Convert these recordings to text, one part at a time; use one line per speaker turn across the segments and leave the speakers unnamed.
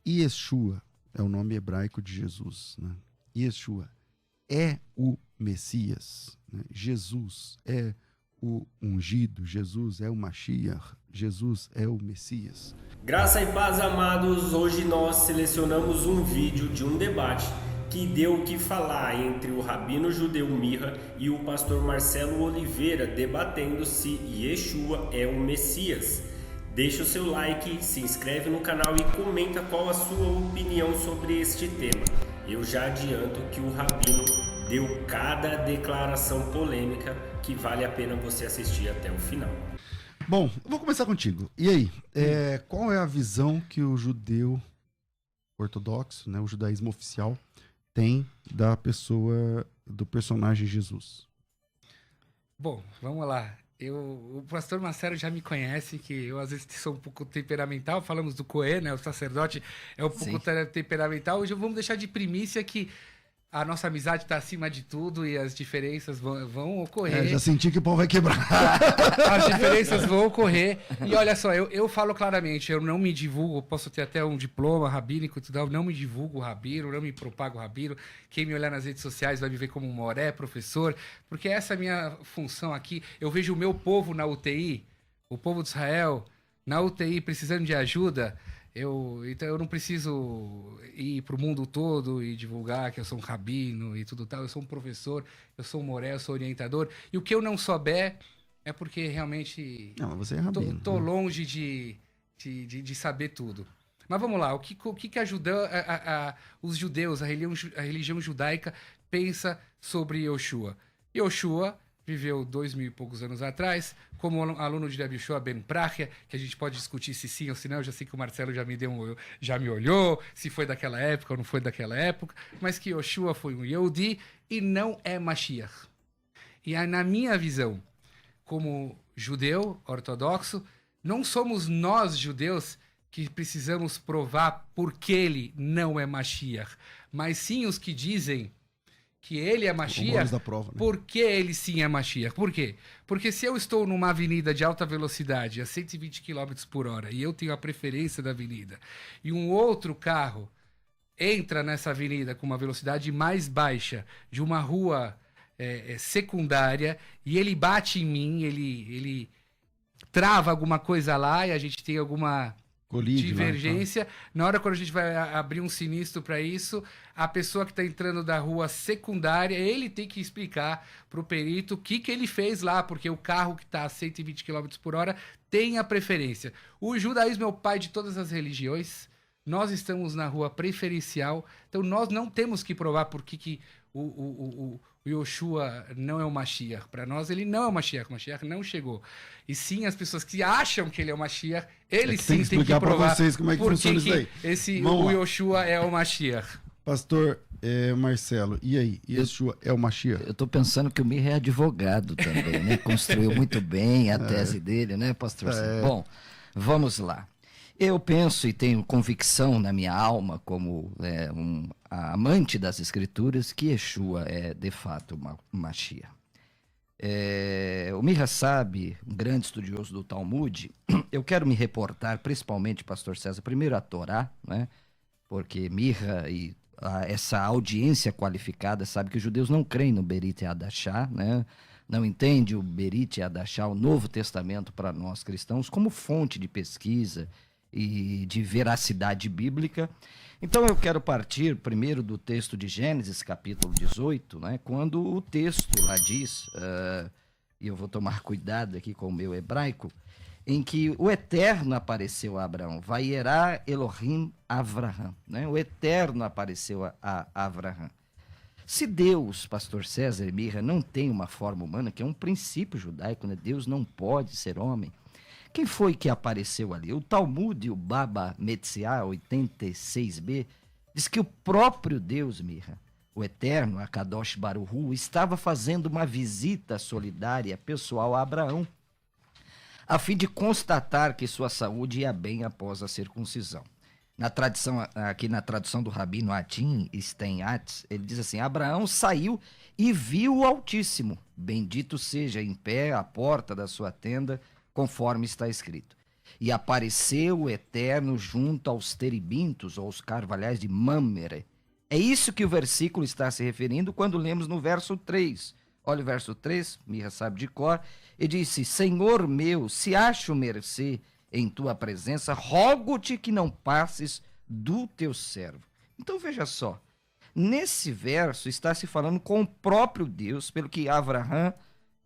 Yeshua é o nome hebraico de Jesus, né? Yeshua é o Messias, né? Jesus é o ungido, Jesus é o Mashiach, Jesus é o Messias.
Graça e paz, amados. Hoje nós selecionamos um vídeo de um debate que deu o que falar entre o rabino judeu Mirra e o pastor Marcelo Oliveira, debatendo se Yeshua é o Messias. Deixa o seu like, se inscreve no canal e comenta qual a sua opinião sobre este tema. Eu já adianto que o rabino deu cada declaração polêmica que vale a pena você assistir até o final.
Bom, eu vou começar contigo. E aí, qual é a visão que o judeu ortodoxo, né, o judaísmo oficial, tem da pessoa, do personagem Jesus?
Bom, vamos lá. O pastor Marcelo já me conhece, que eu às vezes sou um pouco temperamental. Falamos do Cohen, né? O sacerdote é um pouco temperamental. Hoje vamos deixar de primícia que a nossa amizade está acima de tudo e as diferenças vão ocorrer.
Já senti que o pau vai quebrar.
As diferenças vão ocorrer. E olha só, eu falo claramente, eu não me divulgo, posso ter até um diploma rabínico e tudo, eu não me divulgo rabino, não me propago rabino. Quem me olhar nas redes sociais vai me ver como um moré, professor, porque essa é a minha função aqui. Eu vejo o meu povo na UTI, o povo de Israel, na UTI precisando de ajuda. Então eu não preciso ir para o mundo todo e divulgar que eu sou um rabino e tudo tal. Eu sou um professor, eu sou um moré, eu sou orientador. E o que eu não souber é porque realmente
Não, você é rabino.
tô longe de saber tudo. Mas vamos lá, o que ajudou os judeus, a religião judaica pensa sobre Yoshua? Yoshua viveu 2000 e poucos anos atrás, como aluno de Rabbi Yehoshua ben Prachia, que a gente pode discutir se sim ou se não. Eu já sei que o Marcelo já me olhou, se foi daquela época ou não foi daquela época, mas que Yoshua foi um Yehudi e não é Mashiach. E na minha visão, como judeu ortodoxo, não somos nós, judeus, que precisamos provar por que ele não é Mashiach, mas sim os que dizem que ele é Mashiach,
da prova, né?
Porque ele sim é Mashiach. Por quê? Porque se eu estou numa avenida de alta velocidade a 120 km por hora e eu tenho a preferência da avenida e um outro carro entra nessa avenida com uma velocidade mais baixa de uma rua secundária e ele bate em mim, ele trava alguma coisa lá e a gente tem alguma divergência. Na hora quando a gente vai abrir um sinistro para isso, a pessoa que está entrando da rua secundária, ele tem que explicar para o perito o que ele fez lá, porque o carro que está a 120 km por hora tem a preferência. O judaísmo é o pai de todas as religiões. Nós estamos na rua preferencial, então nós não temos que provar por que o Yoshua não é o Mashiach. Para nós, ele não é o Mashiach. O Mashiach não chegou. E sim, as pessoas que acham que ele é o Mashiach, ele sim tem que provar
para vocês como é que funciona isso aí.
O Yoshua é o Mashiach.
Pastor Marcelo, e aí? Yeshua é o Mashiach?
Eu estou pensando que o Mirra é advogado também, né? Construiu muito bem a tese dele, né, pastor? Bom, vamos lá. Eu penso e tenho convicção na minha alma, como amante das Escrituras, que Yeshua é, de fato, Mashiach. O Mirra sabe, um grande estudioso do Talmud, eu quero me reportar, principalmente, pastor César, primeiro a Torá, né? Porque Mirra e essa audiência qualificada sabe que os judeus não creem no Berit Hadashah, né? Não entende o Berit Hadashah, o Novo Testamento, para nós cristãos, como fonte de pesquisa e de veracidade bíblica. Então eu quero partir primeiro do texto de Gênesis, capítulo 18, né, quando o texto lá diz, e eu vou tomar cuidado aqui com o meu hebraico, em que o Eterno apareceu a Abraão, Vayerá Elohim Avraham, né, o Eterno apareceu a Avraham. Se Deus, pastor César e Mirra, não tem uma forma humana, que é um princípio judaico, né, Deus não pode ser homem, quem foi que apareceu ali? O Talmud, o Baba Metzia 86b, diz que o próprio Deus, Mirra, o Eterno, a Kadosh Baruch Hu, estava fazendo uma visita solidária pessoal a Abraão, a fim de constatar que sua saúde ia bem após a circuncisão. Na tradição, aqui na tradução do Rabino Atin Steinatz, ele diz assim: Abraão saiu e viu o Altíssimo, bendito seja em pé à porta da sua tenda, conforme está escrito. e apareceu o Eterno junto aos terebintos, ou aos carvalhais de Mamre. É isso que o versículo está se referindo quando lemos no verso 3. Olha o verso 3, Mirra sabe de cor, e disse: Senhor meu, se acho mercê em tua presença, rogo-te que não passes do teu servo. Então veja só, nesse verso está se falando com o próprio Deus, pelo que Abraão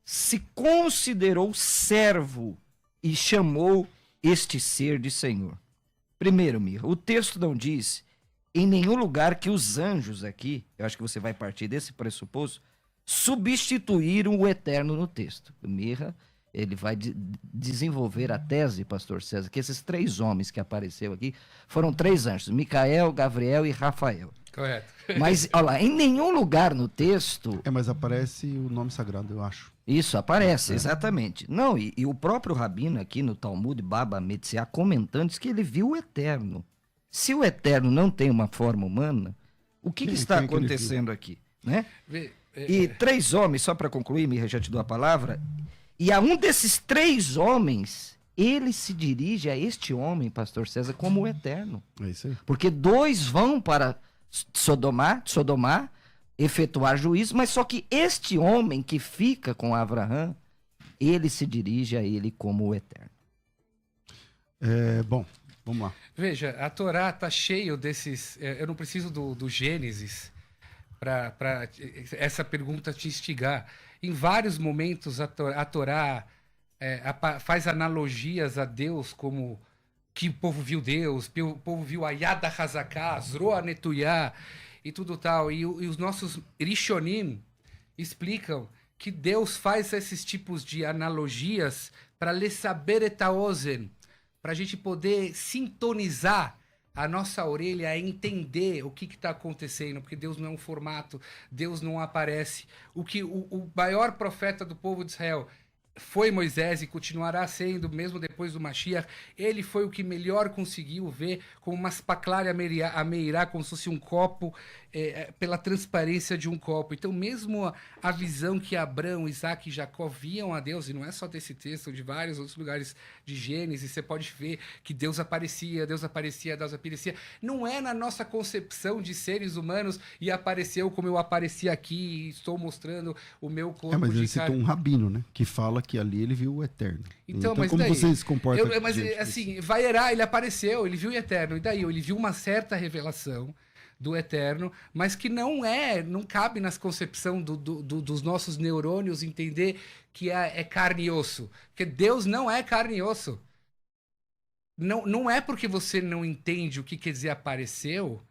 se considerou servo e chamou este ser de Senhor. Primeiro, Mirra, o texto não diz em nenhum lugar que os anjos aqui, eu acho que você vai partir desse pressuposto, substituíram o Eterno no texto. O Mirra, ele vai desenvolver a tese, pastor César, que esses 3 homens que apareceu aqui foram 3 anjos, Micael, Gabriel e Rafael.
Correto.
Mas, olha lá, em nenhum lugar no texto...
Mas aparece o nome sagrado, eu acho.
Isso, aparece, exatamente. Não, e o próprio Rabino aqui no Talmud, Baba Metsiah, comentando, diz que ele viu o Eterno. Se o Eterno não tem uma forma humana, o que está acontecendo aqui? Né? E 3 homens, só para concluir, Mirra, já te dou a palavra, e a um desses 3 homens, ele se dirige a este homem, pastor César, como o Eterno.
É isso aí.
Porque 2 vão para Sodomar, efetuar juízo, mas só que este homem que fica com Abraão, ele se dirige a ele como o Eterno.
Bom, vamos lá.
Veja, a Torá está cheio desses... eu não preciso do Gênesis para essa pergunta te instigar. Em vários momentos a Torá faz analogias a Deus como que o povo viu Deus, o povo viu a Yad HaZaká, Zroa Netuyá e tudo tal. E os nossos Rishonim explicam que Deus faz esses tipos de analogias para saber et haozen, para a gente poder sintonizar a nossa orelha, entender o que está acontecendo, porque Deus não é um formato, Deus não aparece. O maior profeta do povo de Israel foi Moisés e continuará sendo, mesmo depois do Mashiach. Ele foi o que melhor conseguiu ver como uma spaclária a meirá, como se fosse um copo, pela transparência de um copo. Então, mesmo a visão que Abraão, Isaac e Jacó viam a Deus, e não é só desse texto, de vários outros lugares de Gênesis, você pode ver que Deus aparecia, não é na nossa concepção de seres humanos e apareceu como eu apareci aqui e estou mostrando o meu corpo
mas ele
de carne.
citou um rabino, né? Que fala que ali ele viu o Eterno.
Então mas
como
daí,
você se comporta?
Mas assim, Vaierá, ele apareceu, ele viu o Eterno, e daí ele viu uma certa revelação do Eterno, mas que não cabe nas concepção dos nossos neurônios entender que é carne e osso, porque Deus não é carne e osso. Não é porque você não entende o que quer dizer apareceu,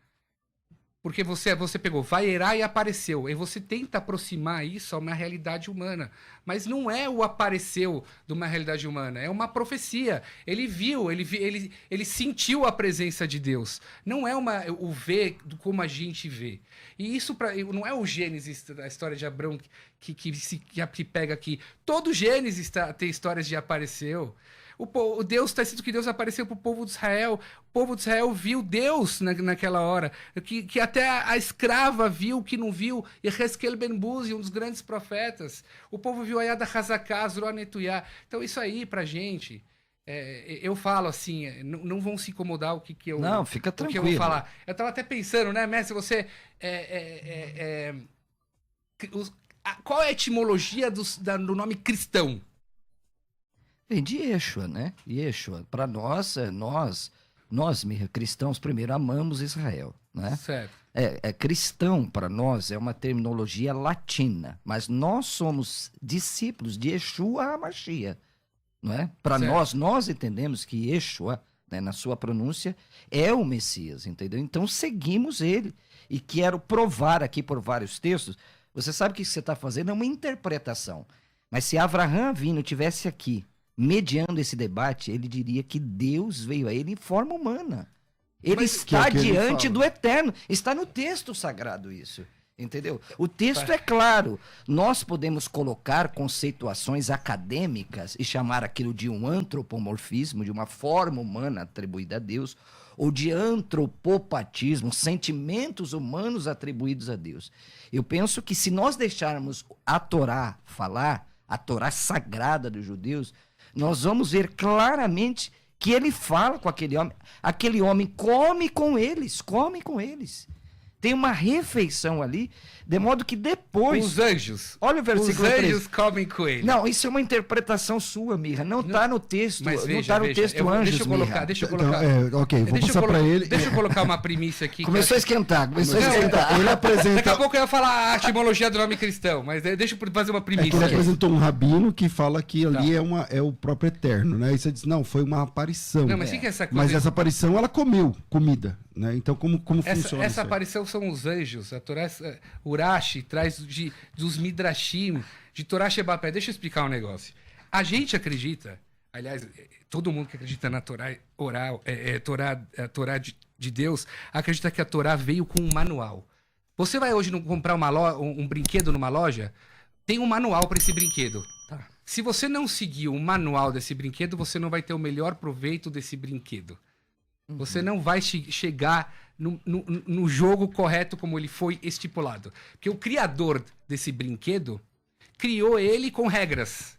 porque você pegou Vaierá e apareceu, e você tenta aproximar isso a uma realidade humana, mas não é o apareceu de uma realidade humana, é uma profecia. Ele viu, ele sentiu a presença de Deus, não é o ver como a gente vê. E isso não é o Gênesis, a história de Abraão que pega aqui. Todo Gênesis tem histórias de apareceu. O Deus está escrito que Deus apareceu para o povo de Israel. O povo de Israel viu Deus naquela hora. Que até a escrava viu que não viu. Yehezkel ben Buzi, um dos grandes profetas. O povo viu a Yad HaZaká, Zroa Netuyá. Então isso aí pra gente... eu falo assim, não vão se incomodar o que eu...
Não, fica tranquilo.
O que eu vou falar. Eu estava até pensando, né, mestre, você... qual é a etimologia do nome cristão?
Vem de Yeshua, né? Yeshua. Para nós, Mirra, cristãos, primeiro amamos Israel, né?
Certo.
Cristão, para nós, é uma terminologia latina, mas nós somos discípulos de Yeshua HaMashiach, não é? Para nós entendemos que Yeshua, né, na sua pronúncia, é o Messias, entendeu? Então seguimos ele. E quero provar aqui por vários textos. Você sabe que o que você está fazendo é uma interpretação. Mas se Avraham Avinu tivesse aqui, mediando esse debate, ele diria que Deus veio a ele em forma humana. Ele está diante do Eterno. Está no texto sagrado isso. Entendeu? O texto é claro. Nós podemos colocar conceituações acadêmicas e chamar aquilo de um antropomorfismo, de uma forma humana atribuída a Deus, ou de antropopatismo, sentimentos humanos atribuídos a Deus. Eu penso que se nós deixarmos a Torá falar, a Torá sagrada dos judeus, nós vamos ver claramente que ele fala com aquele homem come com eles. Tem uma refeição ali, de modo que depois...
Os anjos.
Olha o versículo 3.
Os anjos comem com ele.
Não, isso é uma interpretação sua, Mirra. Não está no texto.
Mas
não está no texto anjos, Mirra.
Deixa eu colocar.
Então, ok, vou passar para ele.
Deixa eu colocar uma premissa aqui.
Começou a esquentar.
Ele apresenta...
Daqui a pouco eu ia falar a etimologia do nome cristão, mas deixa eu fazer uma premissa.
Ele apresentou um rabino que fala que ali é o próprio Eterno, né? E você diz, não, foi uma aparição.
Não, mas que é essa coisa?
Mas essa aparição, ela comeu comida, né? Então, como funciona
essa aparição são os anjos. A Torá, Urashi, traz dos Midrashim, de Torá Shebal Pé. Deixa eu explicar um negócio. A gente acredita, aliás, todo mundo que acredita na Torá oral, a Torá de Deus, acredita que a Torá veio com um manual. Você vai hoje comprar um brinquedo numa loja, tem um manual para esse brinquedo. Tá. Se você não seguir o manual desse brinquedo, você não vai ter o melhor proveito desse brinquedo. Você não vai chegar no jogo correto como ele foi estipulado. Porque o criador desse brinquedo criou ele com regras.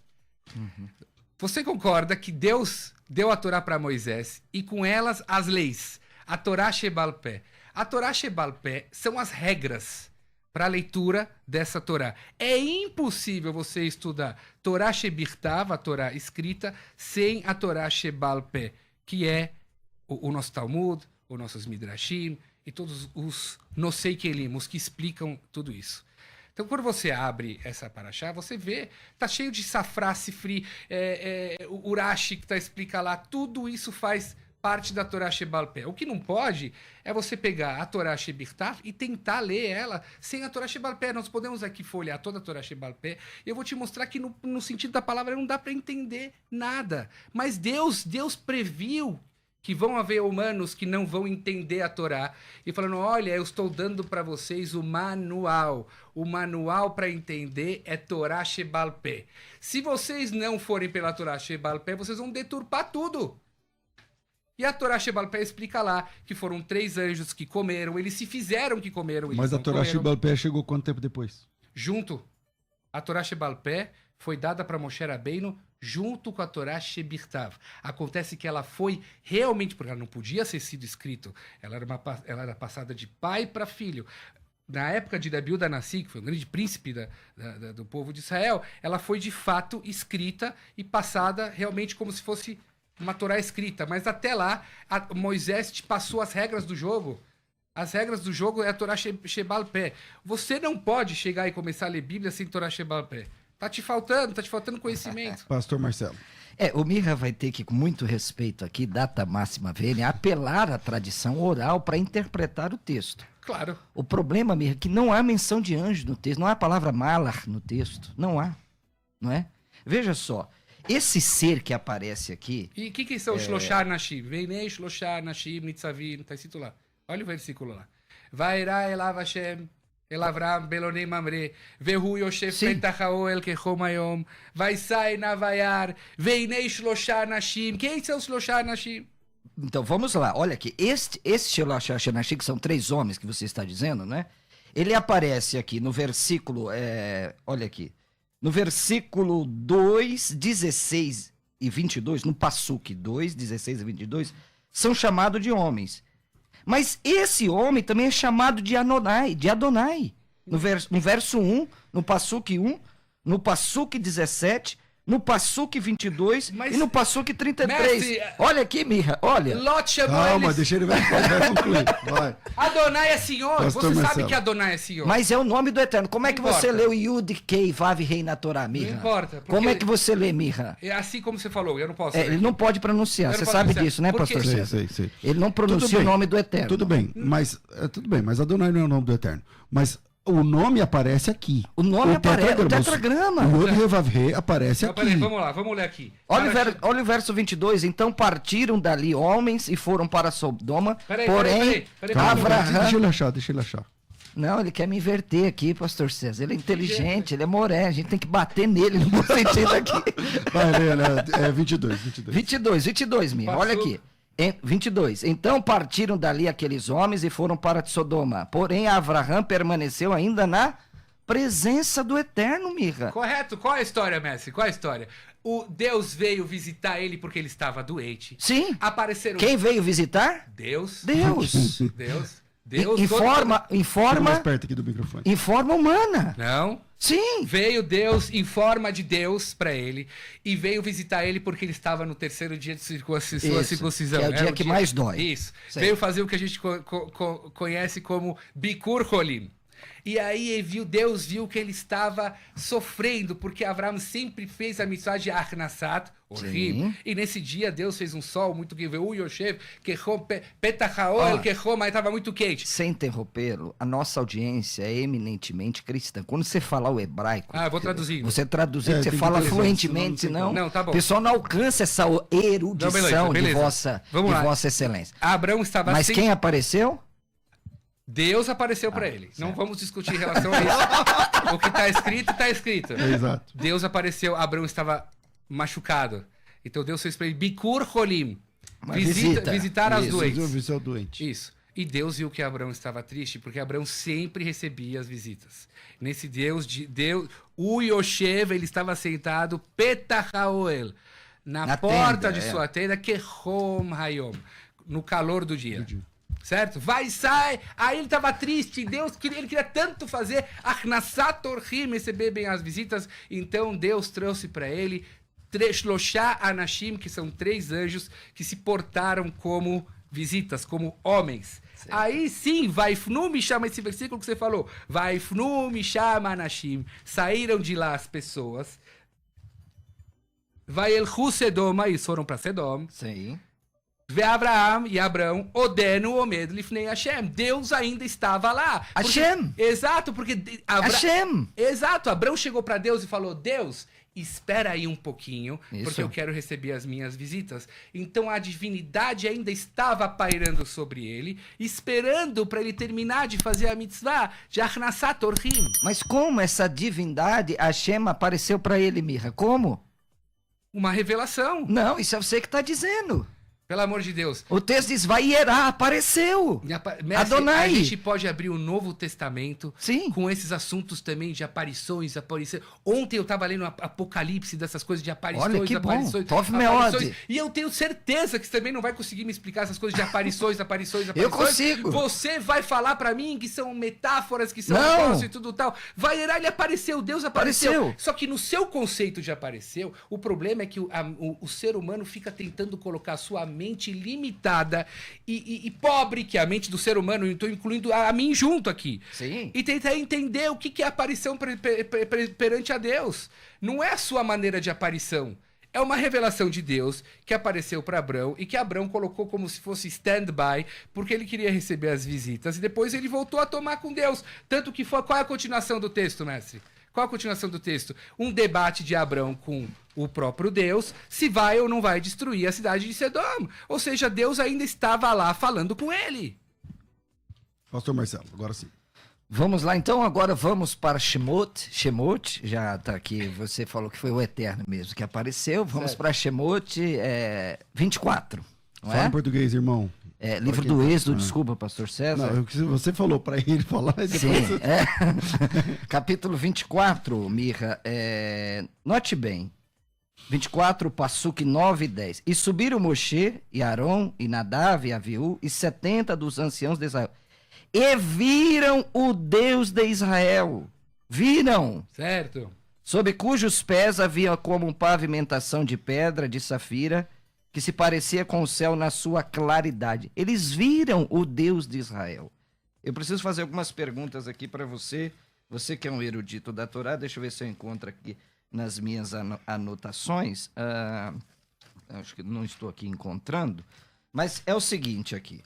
Você concorda que Deus deu a Torá para Moisés e com elas as leis? A Torá Shebal Pé. A Torá Shebal Pé são as regras para a leitura dessa Torá. É impossível você estudar Torá Shebirtav, a Torá escrita, sem a Torá Shebal Pé, que é o nosso Talmud, os nossos Midrashim e todos os Nosei Kelim, os que explicam tudo isso. Então, quando você abre essa paraxá, você vê, tá cheio de safra, sifri, o Urashi que explica lá, tudo isso faz parte da Torá Shebal Pé. O que não pode é você pegar a Torá Shebirtav e tentar ler ela sem a Torá Shebal Pé. Nós podemos aqui folhear toda a Torá Shebal Pé e eu vou te mostrar que no sentido da palavra não dá para entender nada. Mas Deus previu que vão haver humanos que não vão entender a Torá e falando, olha, eu estou dando para vocês o manual. O manual para entender é Torá Shebal Pé. Se vocês não forem pela Torá Shebal Pé, vocês vão deturpar tudo. E a Torá Shebal Pé explica lá que foram 3 anjos que comeram, eles se fizeram que comeram.
Mas a Torá Shebal Pé chegou quanto tempo depois?
Junto. A Torá Shebal Pé foi dada para Moshe Rabbeinu junto com a Torá Shebirtav. Acontece que ela foi realmente, porque ela não podia ter sido escrito, ela era passada de pai para filho. Na época de Rabi Yehuda Hanassi, que foi um grande príncipe do povo de Israel, ela foi de fato escrita e passada realmente como se fosse uma Torá escrita. Mas até lá, Moisés te passou as regras do jogo. As regras do jogo é a Torá Shebal Pé. Você não pode chegar e começar a ler Bíblia sem Torá Shebal Pé. Tá te faltando conhecimento.
Pastor Marcelo.
O Mirra vai ter que, com muito respeito aqui, data máxima vênia, apelar à tradição oral para interpretar o texto.
Claro.
O problema, Mirra, é que não há menção de anjo no texto, não há a palavra malar no texto, não há, não é? Veja só, esse ser que aparece aqui...
E o que são os Shloshar Nashim? Veinei Shloshar Nashim Nitzavim, está escrito lá. Olha o versículo lá. Vairá elav Hashem... El Avram Belonim Mamre, Vehu Yosef Petachao El Kechomayom, Vaisai Navayar, Veinei Shloshar Nashim. Quem são os Shloshar Nashim?
Então vamos lá, olha aqui. Este Shloshar Nashim, que são 3 homens que você está dizendo, né? Ele aparece aqui no versículo, olha aqui, no versículo 2, 16 e 22, no Passuque 2, 16 e 22, são chamados de homens. Mas esse homem também é chamado de Adonai. No verso 1, no Passuque 1, no Passuque 17, no Passuque 22 e no Passuque 33. Mestre, olha aqui, Mirra, olha.
Lot chamou
Calma,
eles...
deixa ele vai concluir. Vai.
Adonai é Senhor.
Pastor
Você
Marcelo.
sabe que Adonai é Senhor.
Mas é o nome do Eterno. Como é que você lê o Yud, Kei, Vav, Rei na Torá, Mirra?
Não importa.
Como é que você lê, Mirra?
É assim como você falou, eu não posso.
Ele não pode pronunciar, você sabe disso, né, pastor César?
Sei.
Ele não pronuncia o nome do Eterno.
Tudo bem, mas Adonai não é o nome do Eterno. Mas o nome aparece aqui.
O nome aparece, o tetragrama.
O Yod Revav He aparece aqui.
Peraí, vamos lá, vamos ler aqui.
Olha o verso 22. Então partiram dali homens e foram para Sodoma. Porém, Avraham...
Deixa ele achar.
Não, ele quer me inverter aqui, pastor César. Ele é inteligente, ele é moré. A gente tem que bater nele no bom sentido aqui.
Vai ler, né? 22.
22, minha. Olha aqui. 22. Então partiram dali aqueles homens e foram para Sodoma. Porém, Avraham permaneceu ainda na presença do Eterno, Mirra.
Correto. Qual é a história, mestre? Qual é a história? O Deus veio visitar ele porque ele estava doente.
Sim.
Apareceram...
Quem veio visitar?
Deus.
Deus.
Deus.
Em forma
mais perto aqui do microfone.
Em forma humana.
Não.
Sim.
Veio Deus em forma de Deus para ele e veio visitar ele porque ele estava no terceiro dia de sua circuncisão.
Que é o dia que mais dói.
Isso.
Sei.
Veio fazer o que a gente conhece como Bikur Cholim. E aí Deus viu que ele estava sofrendo, porque Abraão sempre fez a mitzvah de Arnasat, horrível. E nesse dia Deus fez um sol muito que veio, Yoshev, que Petahaol, que mas estava muito quente.
Sem interrompê-lo, a nossa audiência é eminentemente cristã. Quando você falar o hebraico...
Ah, eu vou traduzindo.
Você traduzir, você fala fluentemente, senão
não, tá bom.
O pessoal não alcança essa erudição
beleza.
de vossa excelência.
Abraão estava
Mas quem apareceu?
Deus apareceu para ele. Certo. Não vamos discutir em relação a isso. O que está escrito, está escrito.
Exato.
Deus apareceu, Abraão estava machucado. Então Deus fez para ele Bikur Cholim. Visitar as doentes. Isso. E Deus viu que Abraão estava triste, porque Abraão sempre recebia as visitas. Nesse Deus, o Yoshev, ele estava sentado, Petahaoel, na porta de sua tenda, Kehom Hayom, no calor do dia. Certo? Vai, sai. Aí ele estava triste. Ele queria tanto fazer Arnasat Orhim, receber bem as visitas. Então Deus trouxe para ele Shloshá Anashim, que são 3 anjos que se portaram como visitas, como homens. Certo. Aí sim, Vaifnu me chama esse versículo que você falou. Vaifnu me chama Anashim. Saíram de lá as pessoas. Vaelchu Sedom, eles foram para Sedom.
Sim.
Abraão e Abraão, Odeno, Omed, Lifnei Hashem. Deus ainda estava lá.
Hashem.
Exato, porque...
Hashem.
Exato, Abraão chegou para Deus e falou, Deus, espera aí um pouquinho,
Isso.
porque eu quero receber as minhas visitas. Então a divindade ainda estava pairando sobre ele, esperando para ele terminar de fazer a mitzvah de Arnasat Orhim.
Mas como essa divindade, Hashem, apareceu para ele, Mirra? Como?
Uma revelação.
Não, isso é você que está dizendo.
Pelo amor de Deus.
O texto diz, Vaierá, apareceu.
Mestre,
Adonai.
A gente pode abrir o Novo Testamento.
Sim.
Com esses assuntos também de aparições. Ontem eu estava lendo Apocalipse, dessas coisas de aparições.
Olha que
aparições,
bom.
aparições. E eu tenho certeza que você também não vai conseguir me explicar essas coisas de aparições.
Eu consigo.
Você vai falar para mim que são metáforas, que são
negócios
e tudo tal. Vaierá, ele apareceu, Deus apareceu. Só que no seu conceito de apareceu, o problema é que o ser humano fica tentando colocar a sua mente limitada e pobre, que é a mente do ser humano, estou incluindo a mim junto aqui.
Sim.
E tentar entender o que é aparição perante a Deus. Não é a sua maneira de aparição. É uma revelação de Deus que apareceu para Abraão e que Abraão colocou como se fosse stand-by, porque ele queria receber as visitas. E depois ele voltou a tomar com Deus. Tanto que foi... Qual é a continuação do texto, mestre? Qual a continuação do texto? Um debate de Abraão com o próprio Deus, se vai ou não vai destruir a cidade de Sedom. Ou seja, Deus ainda estava lá falando com ele.
Pastor Marcelo, agora sim.
Vamos lá, então, agora vamos para Shemot. Shemot, já está aqui, você falou que foi o Eterno mesmo que apareceu. Vamos para Shemot 24.
Fala em português, irmão.
Livro do Êxodo, desculpa, pastor César.
Não, você falou para ele falar.
Sim, capítulo 24, Mirra, note bem, 24, Passuque 9 e 10. E subiram Moshe, e Arão, e Nadav, e Aviú, e 70 dos anciãos de Israel. E viram o Deus de Israel. Viram.
Certo.
Sob cujos pés havia como pavimentação de pedra, de safira, que se parecia com o céu na sua claridade. Eles viram o Deus de Israel. Eu preciso fazer algumas perguntas aqui para você. Você que é um erudito da Torá, deixa eu ver se eu encontro aqui nas minhas anotações. Acho que não estou aqui encontrando. Mas é o seguinte aqui.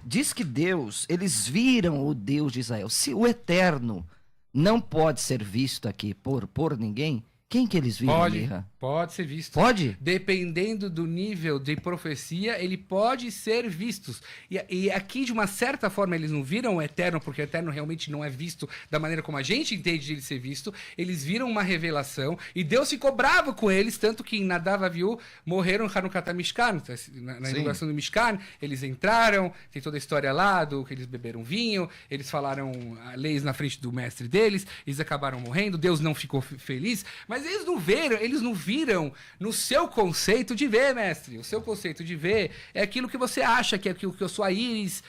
Diz que Deus, eles viram o Deus de Israel. Se o Eterno não pode ser visto aqui por ninguém, quem que eles viram?
Pode ser visto.
Pode?
Dependendo do nível de profecia, ele pode ser visto. E aqui, de uma certa forma, eles não viram o Eterno, porque o Eterno realmente não é visto da maneira como a gente entende de ele ser visto. Eles viram uma revelação e Deus ficou bravo com eles, tanto que em Nadav e Aviú morreram no Hanukkah Mishkan. Na inauguração do Mishkan, eles entraram, tem toda a história lá, que eles beberam vinho, eles falaram leis na frente do mestre deles, eles acabaram morrendo, Deus não ficou feliz, mas eles não viram viram no seu conceito de ver, mestre. O seu conceito de ver é aquilo que você acha, que é aquilo que a sua íris,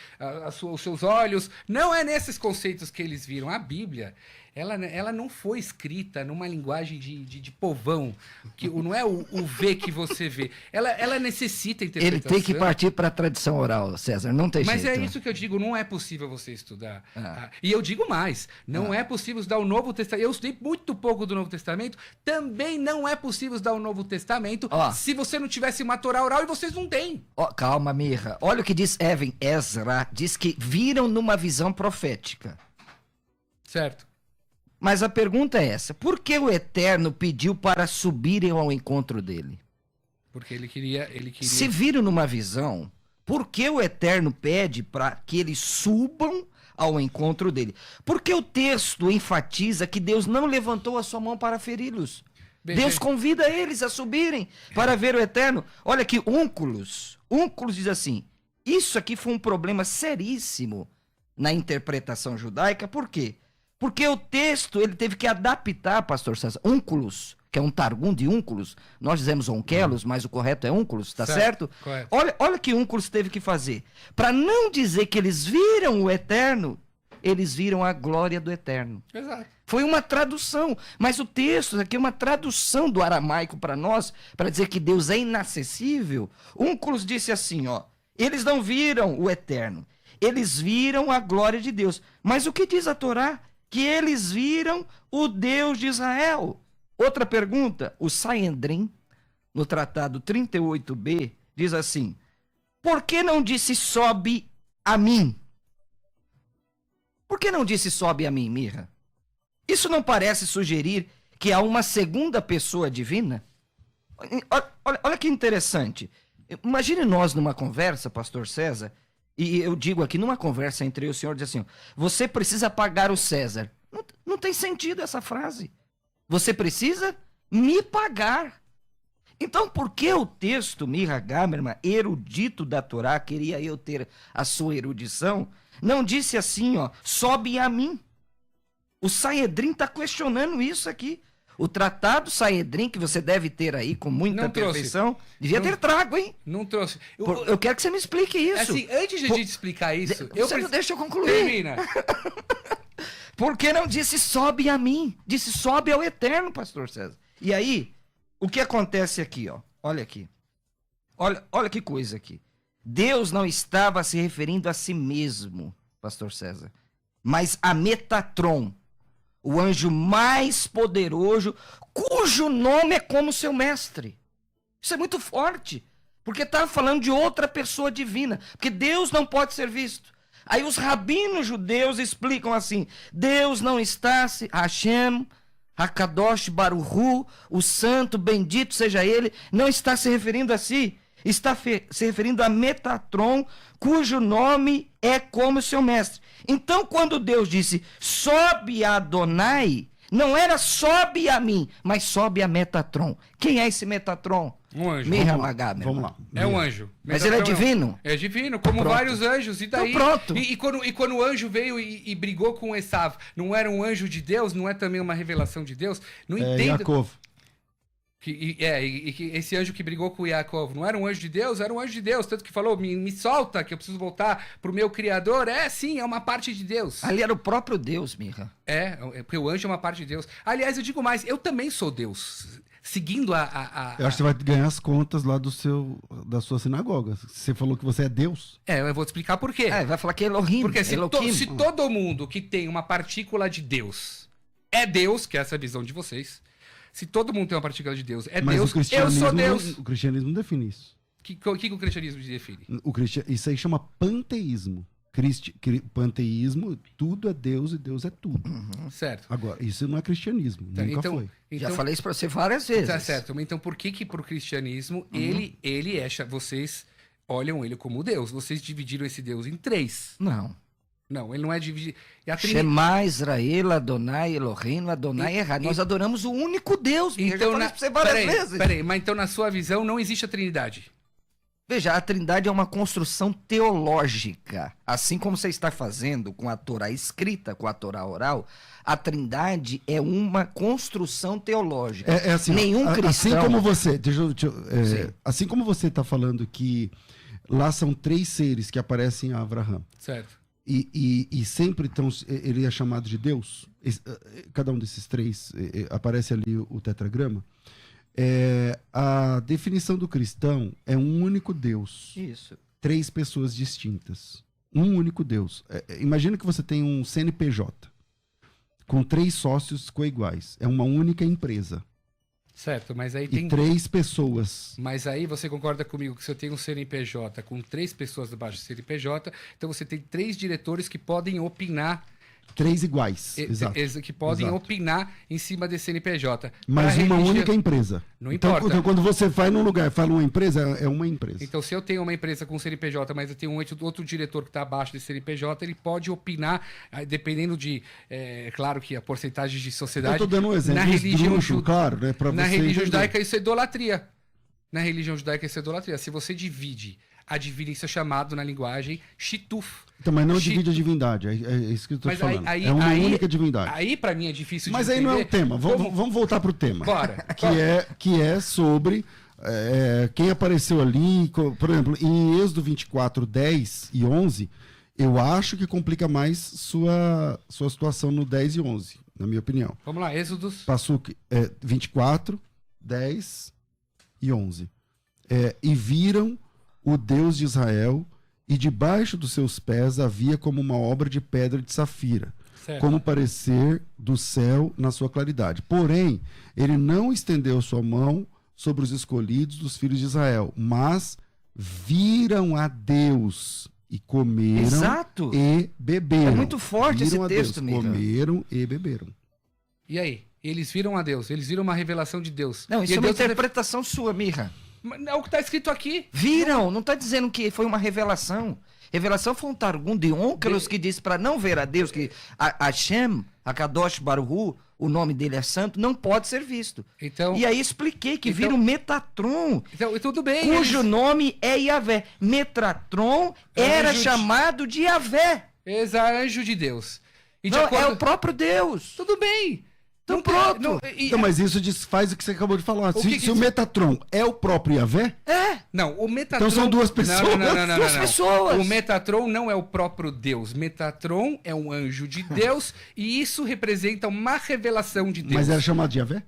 os seus olhos. Não é nesses conceitos que eles viram. A Bíblia, ela não foi escrita numa linguagem de povão, que não é o ver que você vê. Ela necessita interpretação.
Ele tem que partir para a tradição oral, César, não tem
Mas
jeito.
é isso que eu digo, não é possível você estudar. E eu digo mais, não é possível estudar o Novo Testamento. Eu estudei muito pouco do Novo Testamento, também não é possível estudar o Novo Testamento se você não tivesse uma Torá oral e vocês não têm.
Calma, Mirra. Olha o que diz Evan Ezra, diz que viram numa visão profética.
Certo.
Mas a pergunta é essa: por que o Eterno pediu para subirem ao encontro dele?
Porque ele queria...
Se viram numa visão, por que o Eterno pede para que eles subam ao encontro dele? Porque o texto enfatiza que Deus não levantou a sua mão para feri-los. Deus convida eles a subirem para ver o Eterno. Olha aqui, Únculos diz assim: isso aqui foi um problema seríssimo na interpretação judaica. Por quê? Porque o texto ele teve que adaptar, pastor César, Únculos, que é um targum de Únculos. Nós dizemos Onkelos, mas o correto é Únculos, tá certo?
Correto.
Olha o que Únculos teve que fazer. Para não dizer que eles viram o Eterno, eles viram a glória do Eterno.
Exato.
Foi uma tradução, mas o texto aqui é uma tradução do aramaico para nós, para dizer que Deus é inacessível. Únculos disse assim, eles não viram o Eterno, eles viram a glória de Deus. Mas o que diz a Torá? Que eles viram o Deus de Israel. Outra pergunta, o Sanhedrin, no tratado 38b, diz assim: por que não disse sobe a mim? Por que não disse sobe a mim, Mirra? Isso não parece sugerir que há uma segunda pessoa divina? Olha que interessante. Imagine nós numa conversa, pastor César, e eu digo aqui, numa conversa entre eu e o senhor, diz assim: você precisa pagar o César. Não tem sentido essa frase. Você precisa me pagar. Então, por que o texto, Mirra Gamerman, erudito da Torá, queria eu ter a sua erudição, não disse assim, sobe a mim? O Sanhedrin está questionando isso aqui. O tratado Sanhedrin, que você deve ter aí com muita perfeição, devia ter trago, hein?
Não trouxe.
Eu quero que você me explique isso.
Assim, antes de a gente explicar isso...
Não deixa eu concluir.
Termina.
Por que não disse sobe a mim? Disse sobe ao Eterno, pastor César. E aí, o que acontece aqui, Olha aqui. Olha que coisa aqui. Deus não estava se referindo a si mesmo, pastor César, mas a Metatron, o anjo mais poderoso, cujo nome é como seu mestre. Isso é muito forte, porque está falando de outra pessoa divina, porque Deus não pode ser visto. Aí os rabinos judeus explicam assim: Deus não está, Hashem, Hakadosh Baruchu, o santo, bendito seja ele, não está se referindo a si, está se referindo a Metatron, cujo nome é como seu mestre. Então, quando Deus disse sobe a Adonai, não era sobe a mim, mas sobe a Metatron. Quem é esse Metatron?
Um anjo.
Vamos lá.
É um anjo.
Mas ele é divino?
É divino, como
Pronto.
vários anjos. E daí,
então pronto.
E quando o anjo veio e brigou com Esav, não era um anjo de Deus? Não é também uma revelação de Deus? Não entendo.
Yaakov.
Que esse anjo que brigou com o Yaakov não era um anjo de Deus? Era um anjo de Deus, tanto que falou, me solta, que eu preciso voltar pro meu Criador. Sim, é uma parte de Deus.
Ali era o próprio Deus, Mirra.
Porque o anjo é uma parte de Deus. Aliás, eu digo mais, eu também sou Deus. Seguindo
Eu acho que você vai ganhar as contas lá da sua sinagoga. Você falou que você é Deus.
Eu vou te explicar por quê.
Vai falar que é Elohim.
Porque se todo mundo que tem uma partícula de Deus é Deus, que é essa visão de vocês... Se todo mundo tem uma partícula de Deus, é Deus, eu sou Deus.
O cristianismo não define isso.
O que o cristianismo define?
Isso aí chama panteísmo. Panteísmo, tudo é Deus e Deus é tudo.
Certo.
Agora, isso não é cristianismo, nunca foi.
Já falei isso pra você várias vezes.
Tá certo. Então por que pro cristianismo, ele é... Vocês olham ele como Deus. Vocês dividiram esse Deus em 3. Não, ele não é dividido.
Shema Israel, Adonai, Elohim, Adonai errado. Nós adoramos o único Deus.
Então,
eu já falei isso pra você várias vezes.
Peraí, mas então na sua visão não existe a Trindade.
Veja, a Trindade é uma construção teológica. Assim como você está fazendo com a Torá escrita, com a Torá oral, a Trindade é uma construção teológica.
É assim,
Nenhum cristão...
Assim como você... assim como você está falando que lá são 3 seres que aparecem a Abraão.
Certo.
E sempre ele é chamado de Deus. Cada um desses 3 aparece ali o tetragrama. A definição do cristão é um único Deus.
Isso.
3 pessoas distintas. Um único Deus. Imagina que você tem um CNPJ com 3 sócios coiguais. É uma única empresa.
Certo, mas aí
E
tem...
3 pessoas.
Mas aí você concorda comigo que se eu tenho um CNPJ com 3 pessoas debaixo do CNPJ, então você tem 3 diretores que podem opinar...
3 iguais. Exato.
Que podem
Exato.
opinar em cima desse CNPJ.
Mas uma única empresa.
Não
então,
importa.
Então, quando você vai num lugar e fala uma empresa, é uma empresa.
Então, se eu tenho uma empresa com CNPJ, mas eu tenho outro diretor que está abaixo desse CNPJ, ele pode opinar, dependendo de... claro que a porcentagem de sociedade...
Eu estou dando um exemplo.
Na religião,
claro, né,
na religião
entender.
judaica, isso é idolatria. Na religião judaica, isso é idolatria. Se você divide a divina, isso é chamado na linguagem shituf.
Então, mas não divide a divindade, é isso que eu estou falando. É uma única divindade.
Aí, para mim, é difícil
mas
de
aí
entender.
não é o tema. Vamos voltar para o tema.
Bora.
Que é sobre quem apareceu ali. Por exemplo, em Êxodo 24, 10 e 11, eu acho que complica mais sua situação no 10 e 11, na minha opinião.
Vamos lá, Êxodos.
Passuque 24, 10 e 11. E viram o Deus de Israel, e debaixo dos seus pés havia como uma obra de pedra de safira,
Certo.
como parecer do céu na sua claridade. Porém, ele não estendeu sua mão sobre os escolhidos dos filhos de Israel, mas viram a Deus e comeram
Exato.
e beberam.
É muito forte
viram
esse texto,
Deus,
Mika.
comeram e beberam.
E aí? Eles viram a Deus, eles viram uma revelação de Deus.
Não, isso
E
é uma
Deus
interpretação sua, Mirra.
É o que está escrito aqui.
Viram, não está dizendo que foi uma revelação. Revelação foi um targum de Onkelos que disse para não ver a Deus, que Hashem, Akadosh Baruch Hu, o nome dele é santo, não pode ser visto.
Então,
E aí expliquei que viram Metatron,
então tudo bem.
cujo nome é Yahvé. Metatron era
Anjo de-
chamado de Yahvé.
Anjo de Deus. E de
Não,
acordo...
é o próprio Deus.
Tudo bem.
Então
Não tem-
pronto.
não,
Então, mas isso faz o que você acabou de falar.
O que
Se o Metatron é o próprio Yahvé,
Não, o Metatron...
Então são 2 pessoas.
Não.
Duas pessoas.
O Metatron não é o próprio Deus. Metatron é um anjo de Deus e isso representa uma revelação de Deus.
mas era chamado de Yahvé?
O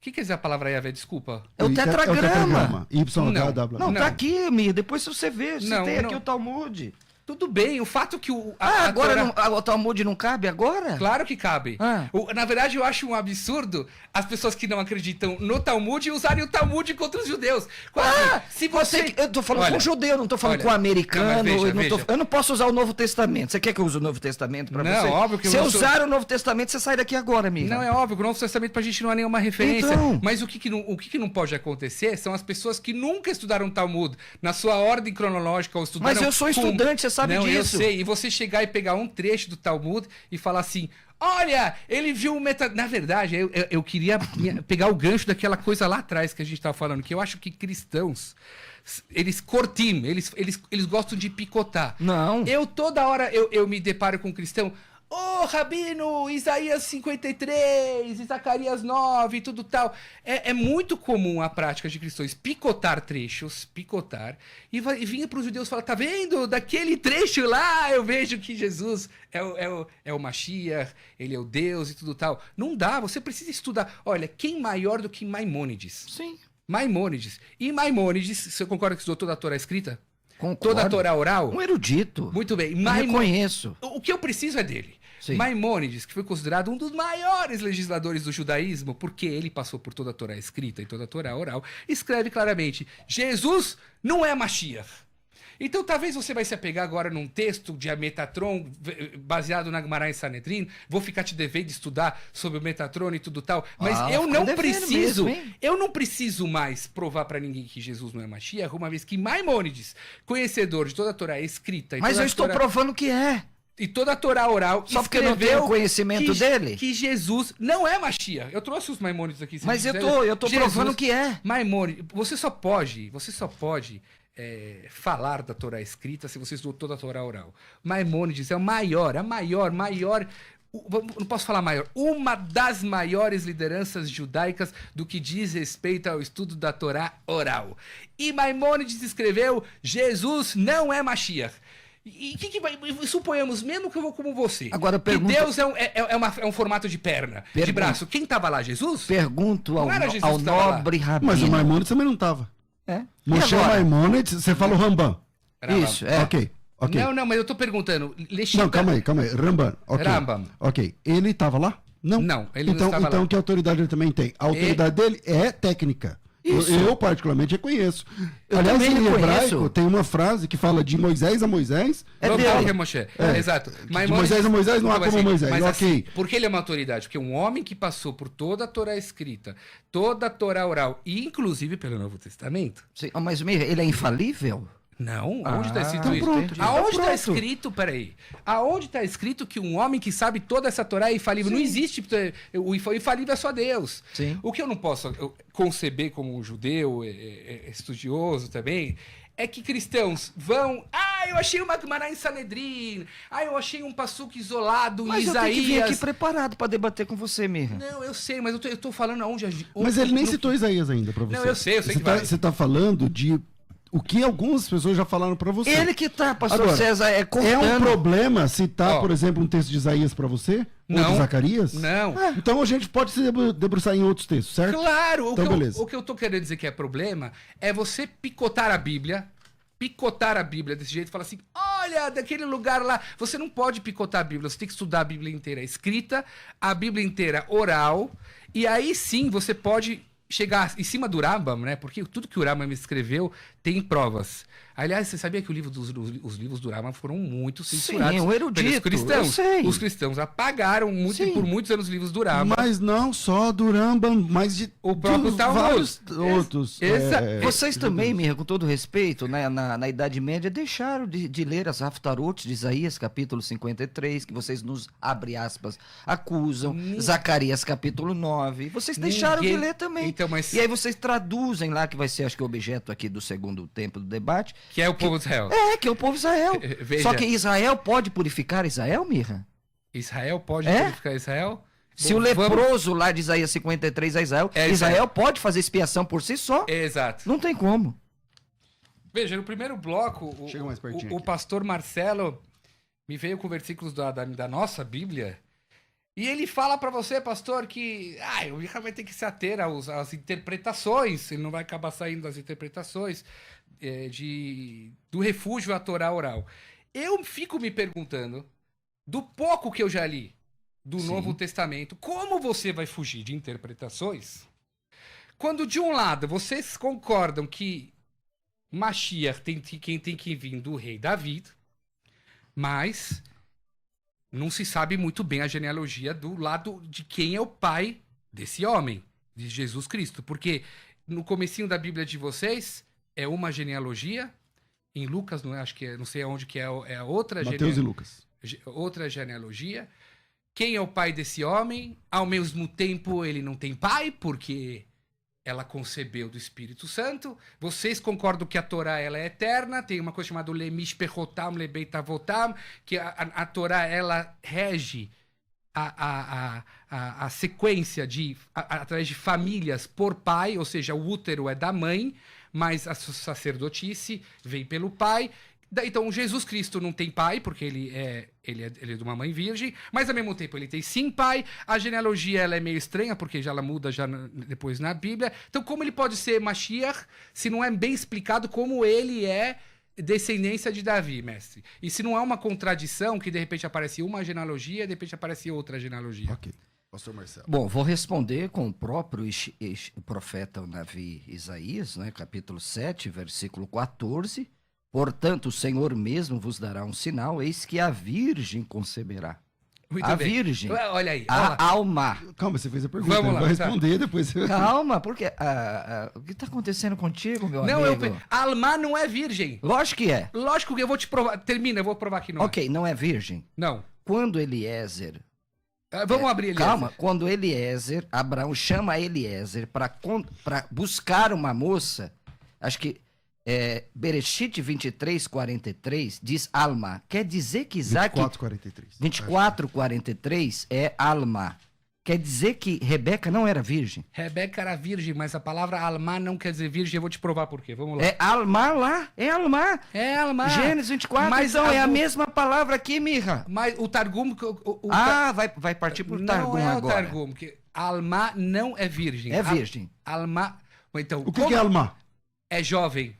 que quer dizer a palavra Yahvé? Desculpa.
É o tetragrama.
YHWH.
Não,
Não.
tá aqui, Mir. Depois você vê. Você
Não,
tem aqui
não.
o Talmud.
Tudo bem, o fato que
Agora
Torá-
o Talmud não cabe agora?
Claro que cabe.
Ah.
Na verdade, eu acho um absurdo as pessoas que não acreditam no Talmud usarem o Talmud contra os judeus. Se você...
Eu tô falando
Olha,
com judeu, não tô falando
olha,
com americano.
não, mas veja,
eu, não tô-
veja.
eu não posso usar o Novo Testamento. Você quer que eu use o Novo Testamento pra
Não,
você?
óbvio que eu
Se eu
uso-
usar o Novo Testamento, você sai daqui agora, amiga.
Não, é óbvio, o Novo Testamento pra gente não há nenhuma referência.
Então.
Mas o que não pode acontecer são as pessoas que nunca estudaram Talmud na sua ordem cronológica ou estudaram...
Mas eu sou estudante, você sabe
não,
disso.
Eu sei, e você chegar e pegar um trecho do Talmud e falar assim... Olha, ele viu o Na verdade, eu queria pegar o gancho daquela coisa lá atrás que a gente estava falando, que eu acho que cristãos, eles cortim, eles gostam de picotar.
Não.
Toda hora eu me deparo com um cristão... Ô, Rabino, Isaías 53, Zacarias 9 e tudo tal. É muito comum a prática de cristãos picotar trechos, e vinha para os judeus e falar, tá vendo? Daquele trecho lá eu vejo que Jesus é o Mashiach, ele é o Deus e tudo tal. Não dá, você precisa estudar. Olha, quem maior do que Maimônides?
Sim.
Maimônides. E Maimônides, você concorda que estudou toda a Torá escrita?
Concordo.
Toda a Torá oral?
Um erudito.
Muito bem.
Eu reconheço.
O que eu preciso é dele.
Sim.
Maimônides, que foi considerado um dos maiores legisladores do judaísmo, porque ele passou por toda a Torá escrita e toda a Torá oral, escreve claramente: Jesus não é Mashiach. Então, talvez você vai se apegar agora num texto de Metatron, baseado na Gemara em Sanedrin. Vou ficar te devendo estudar sobre o Metatron e tudo tal. Mas eu não preciso. Eu não preciso mais provar para ninguém que Jesus não é Mashiach, uma vez que Maimônides, conhecedor de toda a Torá escrita...
Mas eu estou provando que é.
E toda a Torá oral
só porque eu não tenho conhecimento dele?
Que Jesus não é Mashiach. Eu trouxe os Maimônides aqui.
Mas eu tô provando que é.
Maimônides, você só pode falar da Torá escrita se você estudou toda a Torá oral. Maimônides é a maior, não posso falar maior, uma das maiores lideranças judaicas do que diz respeito ao estudo da Torá oral. E Maimônides escreveu: Jesus não é Mashiach. E suponhamos, mesmo que eu vou como você,
agora,
que Deus é um formato de perna, de braço. Quem estava lá, Jesus?
Pergunto ao nobre rabino.
Mas o Maimônides também não estava. Moshe Maimônides, você fala o Ramban.
Isso,
Ok.
Não, mas eu tô perguntando.
Não, calma aí. Ramban.
Rambam.
Ok. Ele estava lá? Não,
ele não estava lá.
Então, que autoridade ele também tem? A autoridade dele é técnica. Eu particularmente reconheço. Aliás, em hebraico tem uma frase que fala de Moisés a Moisés.
Exato.
De Moisés a Moisés não há como Moisés.
Mas
ok.
Assim, por que ele é uma autoridade? Porque um homem que passou por toda a Torá escrita, toda a Torá oral, e inclusive pelo Novo Testamento.
Sim, mas ele é infalível?
Não, aonde está escrito isso?
Pronto.
Aonde está escrito, peraí, aonde está escrito que um homem que sabe toda essa Torá é infalível? Sim. Não existe, o infalível é só Deus.
Sim.
O que eu não posso conceber como um judeu estudioso também, é que cristãos vão... eu achei uma Gemara em Sanedrim, eu achei um passuco isolado em Isaías...
Mas eu tenho que vir aqui preparado para debater com você, Mirra.
Não, eu sei, mas eu tô falando aonde...
Mas ele nem citou Isaías ainda para você.
Não, eu sei que vai.
Você tá falando de... O que algumas pessoas já falaram para você.
Ele que tá, pastor
Agora,
César, contando.
É um problema citar, por exemplo, um texto de Isaías para você?
Não.
Ou de Zacarias?
Não.
Então a gente pode se debruçar em outros textos, certo?
Claro.
Então, beleza.
O que eu tô querendo dizer que é problema é você picotar a Bíblia desse jeito e falar assim, olha, daquele lugar lá. Você não pode picotar a Bíblia, você tem que estudar a Bíblia inteira escrita, a Bíblia inteira oral, e aí sim você pode... chegar em cima do Rambam, né? Porque tudo que o Rambam escreveu tem provas. Aliás, você sabia que os livros do Rambam foram muito censurados?
Sim, um erudito,
pelos cristãos.
Eu sei.
Os cristãos apagaram por muitos anos os livros do Rambam.
Mas não só do Rambam, mas de
o próprio
vários outros.
Vocês também, Mirra, com todo respeito, né, na Idade Média, deixaram de ler as Haftarot de Isaías, capítulo 53, que vocês nos, abre aspas, acusam. Zacarias, capítulo 9. Vocês deixaram de ler também.
Então, mas...
E aí vocês traduzem lá, que vai ser, acho que, o objeto aqui do segundo tempo do debate.
Que é o povo de Israel.
Que é o povo de Israel.
Veja.
Só que Israel pode purificar Israel, Mirra?
Israel pode purificar Israel?
Se o leproso lá de Isaías 53 é Israel, Israel pode fazer expiação por si só?
Exato.
Não tem como.
Veja, no primeiro bloco, o pastor Marcelo me veio com versículos da nossa Bíblia. E ele fala para você, pastor, que o Mirra vai ter que se ater às interpretações. Ele não vai acabar saindo das interpretações do refúgio à Torá oral. Eu fico me perguntando, do pouco que eu já li do Novo Testamento, como você vai fugir de interpretações quando, de um lado, vocês concordam que Mashiach quem tem que vir do rei Davi, mas... não se sabe muito bem a genealogia do lado de quem é o pai desse homem, de Jesus Cristo. Porque no comecinho da Bíblia de vocês é uma genealogia, em Lucas, não é, acho que não sei aonde que é a outra genealogia.
Mateus e Lucas.
Outra genealogia. Quem é o pai desse homem? Ao mesmo tempo ele não tem pai, porque ela concebeu do Espírito Santo. Vocês concordam que a Torá ela é eterna? Tem uma coisa chamada Lemishpechotam, Lebeitavotam, que a Torá ela rege a sequência através de famílias por pai, ou seja, o útero é da mãe, mas a sacerdotice vem pelo pai. Então, Jesus Cristo não tem pai, porque ele é de uma mãe virgem, mas ao mesmo tempo ele tem sim pai. A genealogia ela é meio estranha, porque ela muda depois na Bíblia. Então, como ele pode ser Mashiach, se não é bem explicado como ele é descendência de Davi, mestre? E se não há uma contradição, que de repente aparece uma genealogia, de repente aparece outra genealogia?
Ok. Pastor Marcelo.
Bom, vou responder com o próprio profeta Navi Isaías, né, capítulo 7, versículo 14. Portanto, o Senhor mesmo vos dará um sinal, eis que a virgem conceberá.
Muito
a
bem.
virgem.
Olha aí.
A alma.
Calma, você fez a pergunta.
Vamos lá,
vai responder depois.
Calma, porque o que está acontecendo contigo, meu amigo?
A alma não é virgem.
Lógico que é.
Lógico que eu vou te provar. Termina, eu vou provar que não
Ok, não é virgem?
Não.
Quando Eliezer...
Vamos abrir Eliezer.
Calma, quando Eliezer, Abraão chama Eliezer para buscar uma moça, acho que Bereshit 23:43 diz alma. Quer dizer que Isaac...
24:43.
24:43 é alma. Quer dizer que Rebeca não era virgem.
Rebeca era virgem, mas a palavra alma não quer dizer virgem. Eu vou te provar por quê. Vamos lá.
É alma lá, é alma.
É alma.
Gênesis 24,
mas
então é a mesma palavra aqui, Mirra.
Mas o Targum...
Vai partir pro Targum
agora. Não é
agora.
o Targum, que alma não é virgem.
É virgem.
Alma... Então,
O que é alma?
É jovem.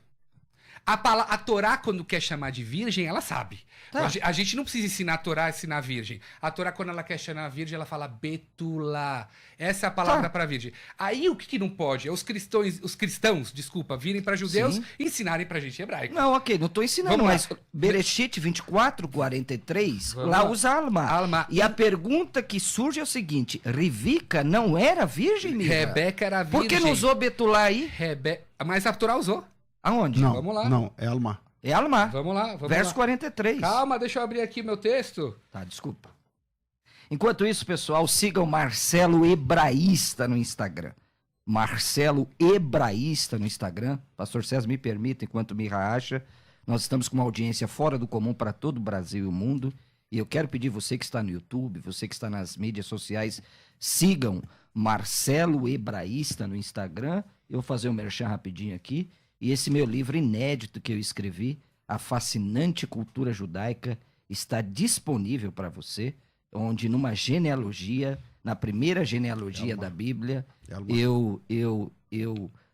A Torá, quando quer chamar de virgem, ela sabe.
Tá.
A gente não precisa ensinar a Torá a ensinar virgem. A Torá, quando ela quer chamar virgem, ela fala betulá. Essa é a palavra para virgem. Aí o que não pode? É os cristãos, virem para judeus
Sim.
e ensinarem pra gente hebraico.
Não, ok, não estou ensinando,
Vamos lá.
mas Bereshit 24:43,
Vamos
lá
lá.
usa alma.
Alma.
E a pergunta que surge é o seguinte: Rivica não era virgem, Mirra?
Rebeca era virgem.
Por que não usou betulá aí?
Mas a Torá usou.
Aonde?
Não,
Vamos lá.
não, é alma.
É alma.
Vamos lá.
Verso 43.
Calma, deixa eu abrir aqui meu texto.
Tá, desculpa. Enquanto isso, pessoal, sigam Marcelo Hebraísta no Instagram. Marcelo Hebraísta no Instagram. Pastor César, me permita, enquanto Mirra acha, nós estamos com uma audiência fora do comum para todo o Brasil e o mundo. E eu quero pedir você que está no YouTube, você que está nas mídias sociais, sigam Marcelo Hebraísta no Instagram. Eu vou fazer um merchan rapidinho aqui. E esse meu livro inédito que eu escrevi, A Fascinante Cultura Judaica, está disponível para você, onde numa genealogia, na primeira genealogia da Bíblia, eu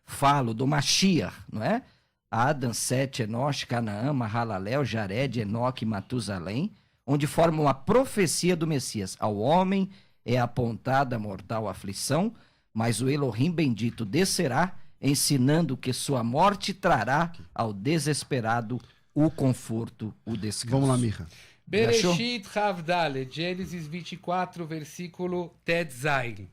falo do Mashiach, não é? Adão, Sete, Enosh, Canaã, Mahalalel, Jared, Enoque e Matusalém, onde forma uma profecia do Messias. Ao homem é apontada a mortal aflição, mas o Elohim bendito descerá, ensinando que sua morte trará ao desesperado o conforto, o descanso.
Vamos lá, Mirra.
Bereshit Havdalet, Gênesis 24, versículo Tetzain.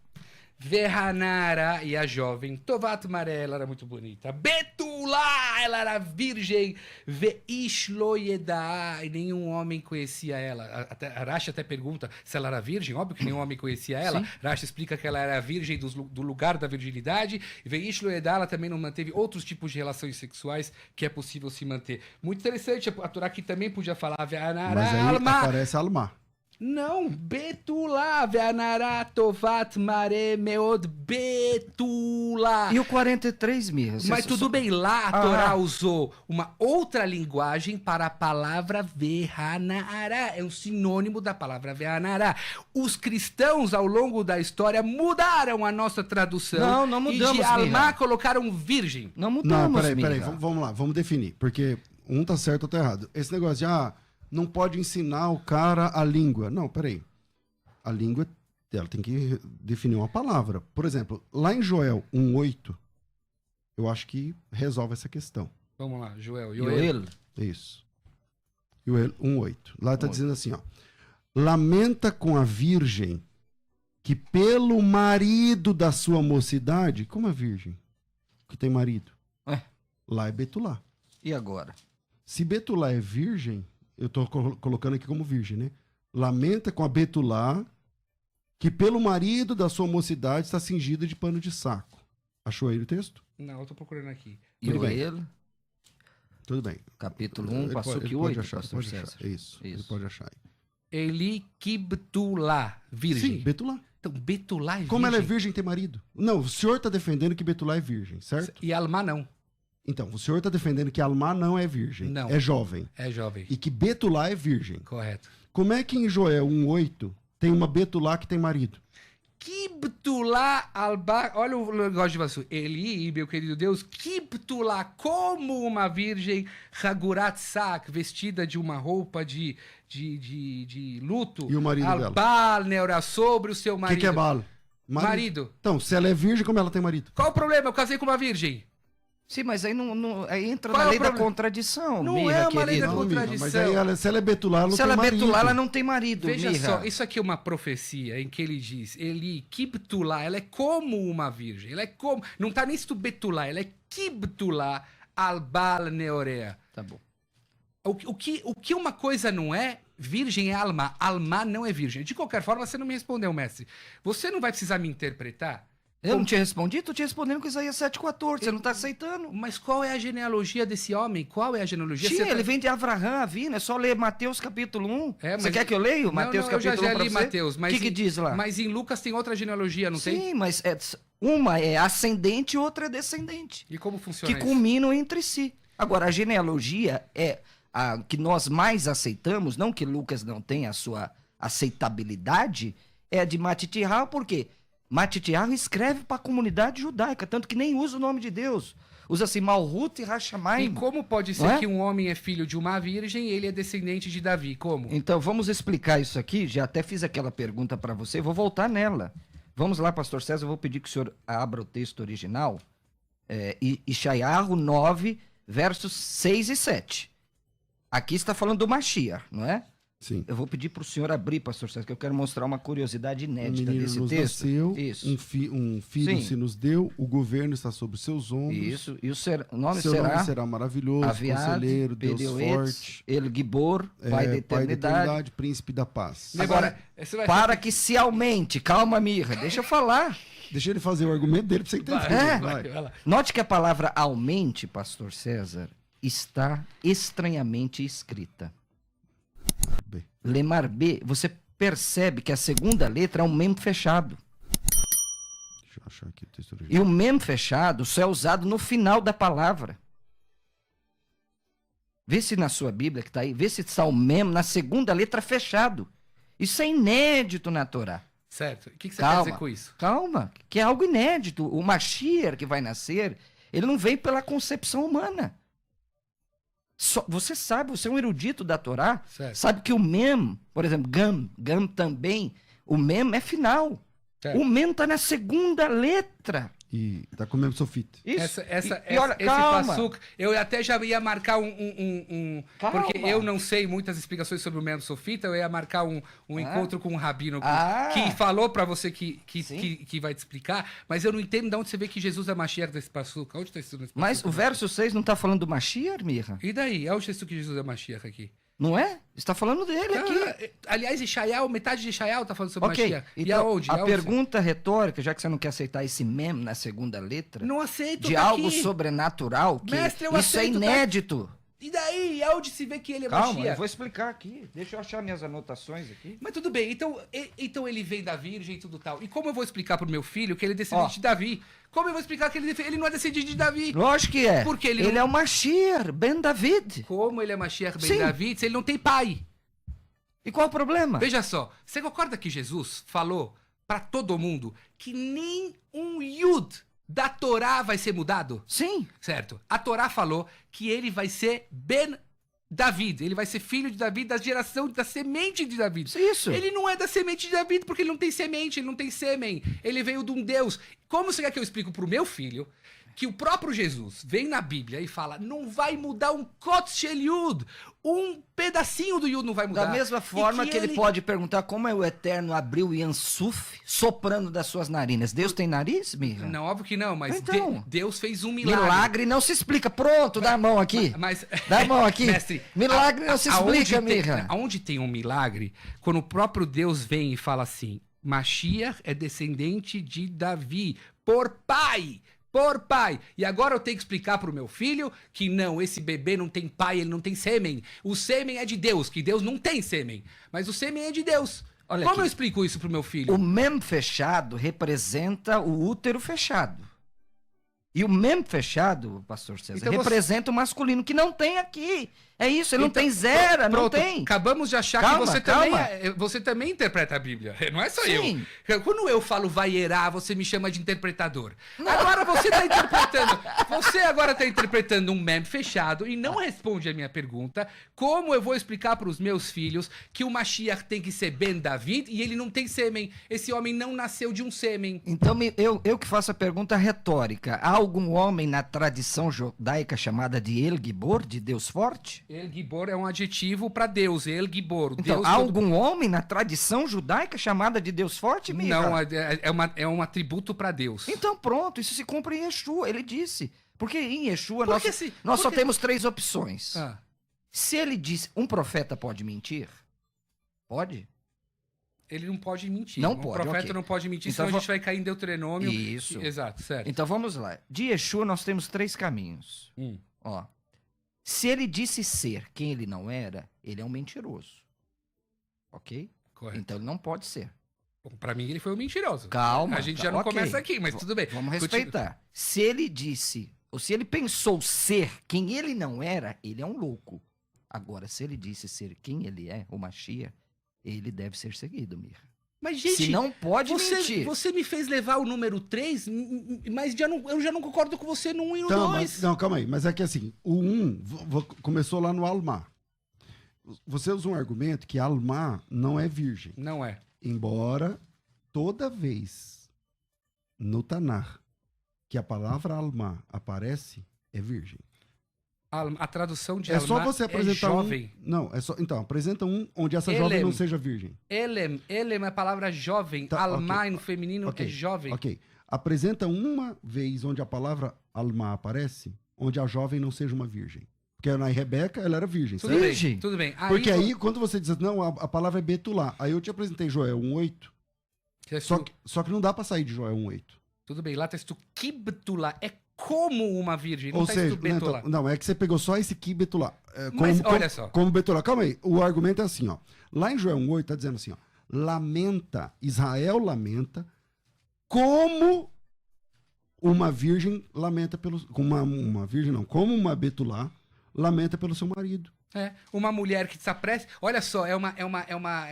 Verhanara, e a jovem, Tovat Maré, ela era muito bonita. Betulá, ela era virgem. Veish lo yedá, e nenhum homem conhecia ela. Rashi até pergunta se ela era virgem, óbvio que nenhum homem conhecia ela.
Sim.
Rashi explica que ela era virgem do lugar da virginidade. Veish lo yedá, ela também não manteve outros tipos de relações sexuais que é possível se manter. Muito interessante, a Torá aqui também podia falar Verhanara,
Mas aí
alma.
aparece alma.
Não, Betulá, Veanará, Tovat, Maré, Meod, Betulá.
E o 43, Mirra?
Mas tudo bem, lá a Torá usou uma outra linguagem para a palavra Vehanará. É um sinônimo da palavra Vehanará. Os cristãos, ao longo da história, mudaram a nossa tradução.
Não mudamos,
E de alma
Mirra.
colocaram virgem.
Não mudamos,
Não, peraí,
Mirra.
vamos lá, vamos definir, porque um tá certo, outro tá errado. Esse negócio de, não pode ensinar o cara a língua. Não, peraí. A língua, ela tem que definir uma palavra. Por exemplo, lá em Joel 1:8, eu acho que resolve essa questão.
Vamos lá, Joel.
Yoel.
Isso. Joel 1:8. Lá tá dizendo assim, lamenta com a virgem que pelo marido da sua mocidade, como a virgem que tem marido? Lá é Betulá.
E agora?
Se Betulá é virgem, eu tô colocando aqui como virgem, né? Lamenta com a Betulá que pelo marido da sua mocidade está cingida de pano de saco. Achou aí o texto?
Não, eu tô procurando aqui.
Tudo bem.
Yoel,
Tudo bem.
capítulo 1,
Ele
passou
pode
que 8,
achar,
pastor
pode achar.
César.
Isso, ele
Isso.
pode achar aí.
Eli Kibtulá, virgem.
Sim, Betulá.
Então, Betulá é virgem.
Como ela é virgem, tem marido? Não, o senhor está defendendo que Betulá é virgem, certo?
E Alma não.
Então, o senhor está defendendo que Almá não é virgem,
Não.
é jovem.
É jovem.
E que Betulá é virgem.
Correto.
Como é que em Joel 1:8 tem uma Betulá que tem marido?
Kibtulá alba. Olha o negócio de Vassu. Eli, meu querido Deus, Kibtulá, como uma virgem, Hagurat Sak, vestida de uma roupa de luto.
E o marido dela?
Albal, Neura, sobre o seu
O
marido.
que é Baal?
Marido.
Então, se ela é virgem, como ela tem marido?
Qual o problema? Eu casei com uma virgem.
Sim, mas aí, aí entra
Qual
na
é o
lei da
problema?
contradição,
Não
Mirra,
é uma lei da
querido.
Não, Mirra,
contradição.
mas aí se ela é Betulá, ela não
Se
tem
ela é
marido.
Betulá, ela não tem marido,
Veja
Mirra.
só, isso aqui é uma profecia em que ele diz, Eli, Kibtulá, ela é como uma virgem, ela é como, não tá nem escrito Betulá, ela é Kibtulá albal neorea.
Tá bom.
O que uma coisa não é, virgem é alma, alma não é virgem. De qualquer forma, você não me respondeu, mestre. Você não vai precisar me interpretar,
Eu não tinha respondido? Tô te respondendo com Isaías 7,14. Você não está aceitando?
Mas qual é a genealogia desse homem? Qual é a genealogia?
Sim, ele vem de Avraham, Avina. É só ler Mateus capítulo 1. Você quer que eu leia Mateus capítulo 1
eu já li Mateus.
O que diz lá?
Mas em Lucas tem outra genealogia, não tem?
Sim, mas uma é ascendente e outra é descendente.
E como funciona
que
isso?
culminam entre si. Agora, a genealogia é a que nós mais aceitamos, não que Lucas não tenha a sua aceitabilidade, é a de Matitiah, por quê? Matitiah escreve para a comunidade judaica, tanto que nem usa o nome de Deus. Usa-se Malhut e Hashamayim.
E como pode ser que um homem é filho de uma virgem e ele é descendente de Davi? Como?
Então, vamos explicar isso aqui. Já até fiz aquela pergunta para você, vou voltar nela. Vamos lá, pastor César, eu vou pedir que o senhor abra o texto original. Ishayahu 9, versos 6 e 7. Aqui está falando do Mashiach, não é?
Sim.
Eu vou pedir para o senhor abrir, pastor César, que eu quero mostrar uma curiosidade inédita desse
nos
texto.
Nasceu,
Isso.
um filho
Sim.
se nos deu, o governo está sobre seus ombros.
Isso. E o nome
Seu
será...
nome será maravilhoso, conselheiro, Deus forte,
El Gibor, Pai da Eternidade.
Príncipe da paz.
Agora, para que se aumente. Calma, Mirra, deixa eu falar.
Deixa ele fazer o argumento dele para você entender. Vai.
Note que a palavra aumente, pastor César, está estranhamente escrita.
B.
Lemar B, você percebe que a segunda letra é um mem fechado.
Deixa eu achar aqui o texto
E
original.
o mem fechado só é usado no final da palavra. Vê se na sua Bíblia que está aí, vê se está o mem na segunda letra fechado. Isso é inédito na Torá.
Certo. O que você quer dizer com isso?
Calma, que é algo inédito. O Mashiach que vai nascer, ele não vem pela concepção humana. Você sabe, você é um erudito da Torá,
Certo.
sabe que o mem, por exemplo, gam também, o mem é final.
Certo.
O mem está na segunda letra.
E tá comendo sofita.
Isso.
Olha, esse passuca, eu até já ia marcar
Calma.
porque eu não sei muitas explicações sobre o Mem Sofita, eu ia marcar um encontro com um rabino que falou pra você que vai te explicar, mas eu não entendo de onde você vê que Jesus é Mashiach desse passuca. Onde está isso nesse passuca?
Mas o verso 6 não está falando do Mashiach, Mirra?
E daí? Onde está isso que Jesus é Mashiach aqui?
Não é? Está falando dele aqui.
Aliás, Ishael, metade de Ishael está falando sobre
Ok,
Mashiach.
então,
E aonde?
a pergunta retórica, já que você não quer aceitar esse mem na segunda letra,
Não aceito,
de
tá
algo
aqui.
sobrenatural, que
Mestre, eu
isso é
aceito, tá?
inédito.
E daí? Aonde se vê que ele é
Calma,
Mashiach?
eu vou explicar aqui. Deixa eu achar minhas anotações aqui.
Mas tudo bem, então ele vem da virgem e tudo tal. E como eu vou explicar pro meu filho que ele é descendente de Davi? Como eu vou explicar que ele não é descendente de Davi?
Lógico que é.
Porque ele
é o Mashiach, Ben David.
Como ele é Mashiach ben
Sim.
Davi se ele não tem pai?
E qual o problema?
Veja só, você concorda que Jesus falou pra todo mundo que nem um Yud da Torá vai ser mudado?
Sim.
Certo. A Torá falou que ele vai ser Ben David, ele vai ser filho de Davi, da geração, da semente de Davi.
Isso.
Ele não é da semente de Davi porque ele não tem semente, ele não tem sêmen. Ele veio de um Deus. Como você quer que eu explico pro meu filho que o próprio Jesus vem na Bíblia e fala, não vai mudar um Kotz Shel Yud, um pedacinho do Yud não vai mudar.
Da mesma forma
E
que ele pode perguntar como é o Eterno abriu o Yansuf soprando das suas narinas. Deus tem nariz, Mirra?
Não, óbvio que não, mas
Então.
Deus fez um milagre.
Milagre não se explica. Pronto, dá a mão aqui.
Mas,
Dá a mão aqui.
mestre,
Milagre não se explica,
aonde tem,
Mirra.
aonde tem um milagre, quando o próprio Deus vem e fala assim, Mashiach é descendente de Davi, por pai. Por pai. E agora eu tenho que explicar pro meu filho que não, esse bebê não tem pai, ele não tem sêmen. O sêmen é de Deus, que Deus não tem sêmen. Mas o sêmen é de Deus.
Olha
Como
aqui.
eu explico isso pro meu filho?
O mem fechado representa o útero fechado. E o mem fechado, pastor César,
Então
representa o masculino, que não tem aqui. É isso, ele não tem zero, não
Pronto,
tem.
acabamos de achar
Calma,
que
calma.
você também interpreta a Bíblia. Não é só
Sim.
eu. Quando eu falo vaierá, você me chama de interpretador. Agora você está interpretando. Você agora está interpretando um mem fechado e não responde a minha pergunta. Como eu vou explicar para os meus filhos que o Mashiach tem que ser Ben David e ele não tem sêmen? Esse homem não nasceu de um sêmen.
Então, eu que faço a pergunta retórica. Há algum homem na tradição judaica chamada de El Gibor, de Deus forte?
El Gibor é um adjetivo para Deus. El Gibor.
Então,
Deus
há
todo-
algum homem na tradição judaica chamada de Deus forte, Mirra?
Não, é um atributo para Deus.
Então pronto, isso se cumpre em Yeshua, ele disse. Porque em Yeshua
Porque se-
nós só
porque-
temos 3 opções.
Ah.
Se ele disse, um profeta pode mentir? Pode?
Ele não pode mentir.
Não
O
pode,
profeta
ok.
não pode mentir,
Então
senão a gente vai cair em Deuteronômio.
Isso.
Exato, certo.
Então vamos lá. De Yeshua nós temos 3 caminhos. Ó, se ele disse ser quem ele não era, ele é um mentiroso. Ok?
Correto.
Então ele não pode ser.
Bom, pra mim ele foi um mentiroso.
Calma.
A gente já não
ok.
começa aqui, mas tudo bem.
Vamos respeitar. Se ele disse, ou se ele pensou ser quem ele não era, ele é um louco. Agora, se ele disse ser quem ele é, o Mashiach, ele deve ser seguido, Mirra.
Mas, gente,
Se não pode mentir.
você me fez levar o número 3, mas eu já não concordo com você no 1 e no
Então,
2.
não, calma aí. Mas é que assim, o 1 começou lá no Alma. Você usa um argumento que Alma não é virgem.
Não é.
Embora toda vez no Tanar que a palavra Alma aparece, é virgem.
A tradução de
É
Alma
só você apresentar
jovem.
Não, é só. Então, apresenta um onde essa
Elem.
jovem não seja virgem.
Elem é a palavra jovem.
Tá,
Alma
ok.
no feminino
Ok,
é jovem.
Ok. Apresenta uma vez onde a palavra Alma aparece, onde a jovem não seja uma virgem. Porque na Rebeca, ela era virgem.
Tudo
certo?
bem,
Virgem.
tudo bem.
Porque aí, quando você diz, não, a palavra é Betulá. Aí eu te apresentei Joel 1,8. Só que não dá pra sair de Joel 1,8.
Tudo bem, lá tá escrito Kibtula, é como uma virgem, não
Ou
tá
seja,
escrito Betulá.
não, é que você pegou só esse que Betulá.
Mas olha só.
Como Betulá. Calma aí, o argumento é assim, ó. Lá em Joel 1,8 tá dizendo assim, ó. Lamenta, Israel lamenta, como uma virgem lamenta pelo... Como uma virgem não, como uma Betulá lamenta pelo seu marido.
É, uma mulher que desaparece. Olha só, é uma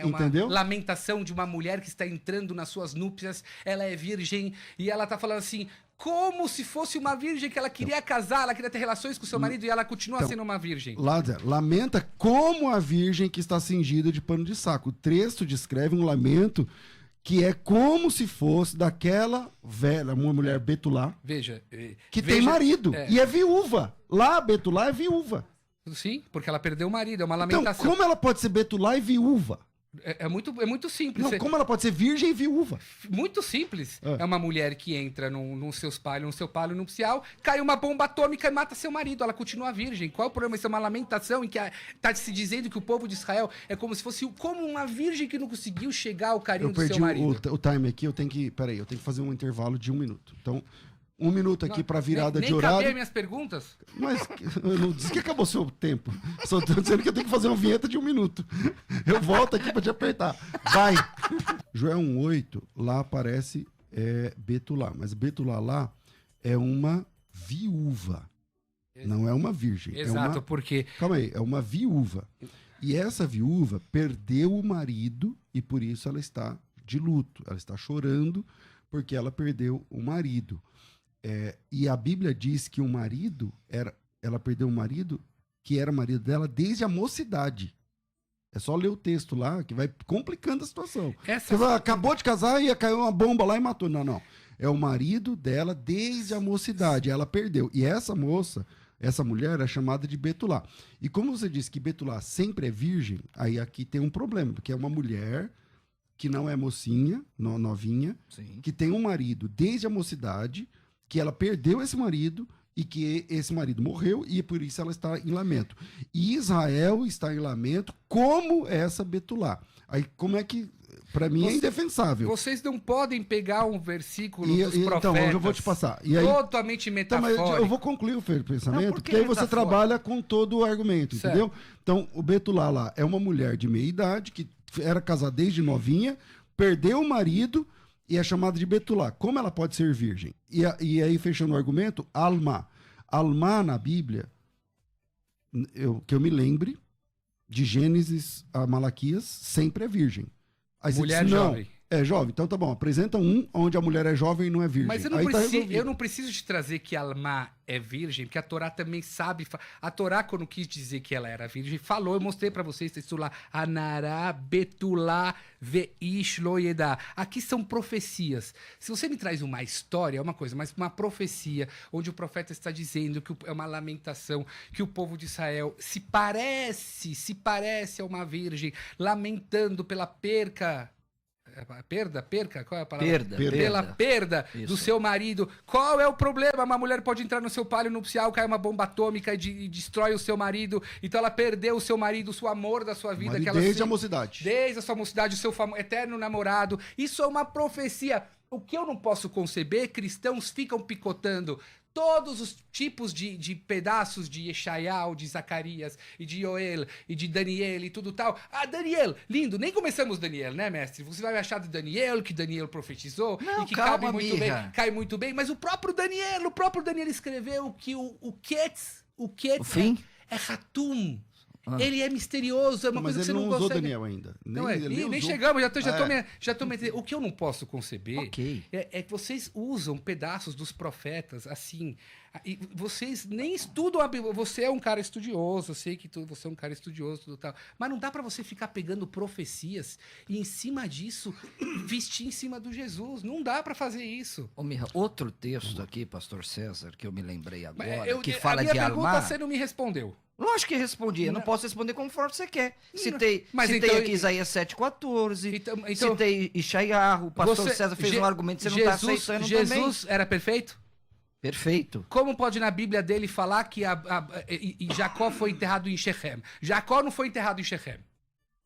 Entendeu?
lamentação de uma mulher que está entrando nas suas núpcias. Ela é virgem e ela tá falando assim, como se fosse uma virgem que ela queria casar, ela queria ter relações com seu marido e ela continua
Então,
sendo uma virgem.
Lá, lamenta como a virgem que está cingida de pano de saco. O texto descreve um lamento que é como se fosse daquela velha, uma mulher Betulá,
Veja.
que tem marido
é.
e é viúva. Lá, Betulá é viúva.
Sim, porque ela perdeu o marido, é uma
Então,
lamentação.
como ela pode ser Betulá e viúva?
É muito simples.
Não, como ela pode ser virgem e viúva?
Muito simples.
É.
É uma mulher que entra no seu palio nupcial, cai uma bomba atômica e mata seu marido. Ela continua virgem. Qual é o problema? Isso é uma lamentação em que está se dizendo que o povo de Israel é como se fosse como uma virgem que não conseguiu chegar ao carinho
Eu
do seu
perdi
marido.
o time aqui, eu tenho que fazer um intervalo de 1 minuto. Então, 1 minuto aqui para virada
nem
de
cabia
horário.
minhas perguntas?
Mas eu não disse que acabou seu tempo. Só tô dizendo que eu tenho que fazer uma vinheta de 1 minuto. Eu volto aqui para te apertar. Vai! Joel 1,8, lá aparece Betulá. Mas Betulá lá é uma viúva. Não é uma virgem.
Exato, porque
Calma aí, é uma viúva. E essa viúva perdeu o marido e por isso ela está de luto. Ela está chorando porque ela perdeu o marido. E a Bíblia diz que ela perdeu o marido que era marido dela desde a mocidade. É só ler o texto lá que vai complicando a situação. Você fala, acabou de casar e caiu uma bomba lá e matou. Não, não. É o marido dela desde a mocidade. Ela perdeu. E essa mulher é chamada de Betulá. E como você disse que Betulá sempre é virgem, aí aqui tem um problema, porque é uma mulher que não é mocinha, novinha,
Sim.
que tem um marido desde a mocidade, que ela perdeu esse marido e que esse marido morreu e por isso ela está em lamento. E Israel está em lamento como essa Betulá. Aí como é que, para mim, é indefensável.
Vocês não podem pegar um versículo dos profetas.
Então, eu vou te passar. E aí,
totalmente
então, mas
metafórico.
eu vou concluir o pensamento,
Não, por que
porque aí você
metafórico?
trabalha com todo o argumento,
Certo.
entendeu? Então, o Betulá lá é uma mulher de meia idade, que era casada desde novinha, perdeu o marido e é chamada de Betulá. Como ela pode ser virgem? E aí, fechando o argumento, Alma. Alma na Bíblia, que eu me lembre, de Gênesis a Malaquias, sempre é virgem. Aí você
Mulher
diz, não,
jovem.
é jovem. Então tá bom, apresenta um onde a mulher é jovem e não é virgem.
Mas
Aí tá resolvido.
eu não preciso te trazer que Alma é virgem, porque a Torá também sabe. A Torá, quando quis dizer que ela era virgem, falou, eu mostrei pra vocês, está escrito lá, Anará, Betulá, Veish, Loyedá. Aqui são profecias. Se você me traz uma história, é uma coisa, mas uma profecia, onde o profeta está dizendo que é uma lamentação, que o povo de Israel se parece a uma virgem, lamentando pela perca Perca, qual é a palavra?
Perda.
Pela perda
Isso.
do seu marido. Qual é o problema? Uma mulher pode entrar no seu palio nupcial, cai uma bomba atômica e destrói o seu marido. Então ela perdeu o seu marido, o amor da sua vida.
Desde a mocidade.
Desde a sua mocidade, o seu eterno namorado. Isso é uma profecia. O que eu não posso conceber, cristãos ficam picotando todos os tipos de pedaços de Yeshayahu, de Zacarias, e de Yoel, e de Daniel, e tudo tal. Ah, Daniel, lindo, nem começamos Daniel, né, mestre? Você vai achar de Daniel, que Daniel profetizou,
Não,
e que
calma,
cabe muito bem,
amiga.
cai muito bem, mas o próprio Daniel escreveu que o Ketz
O fim?
é Hatum.
Ah.
Ele é misterioso, é uma
Mas
coisa que
ele
você
não
não
usou
consegue...
Daniel ainda.
Não é, nem
usou.
chegamos, já tô me entendendo. O que eu não posso conceber
Ok.
é que vocês usam pedaços dos profetas assim. E vocês nem estudam a Bíblia. Você é um cara estudioso, eu sei que você é um cara estudioso, tudo tal. Mas não dá pra você ficar pegando profecias e em cima disso vestir em cima do Jesus. Não dá pra fazer isso.
Ô, Mirra, outro texto aqui, pastor César, que eu me lembrei agora,
Mas
que fala
a minha
de
pergunta
Almar.
você não me respondeu.
Lógico que respondi, eu não
Não.
posso responder conforme você quer. Citei
Mas
citei
então-
aqui Isaías 7,14,
Então-
citei Ishayahu, o pastor César fez um argumento que você não está aceitando também.
Jesus era perfeito?
Perfeito.
Como pode na Bíblia dele falar que Jacó foi enterrado em Shechem? Jacó não foi enterrado em Shechem.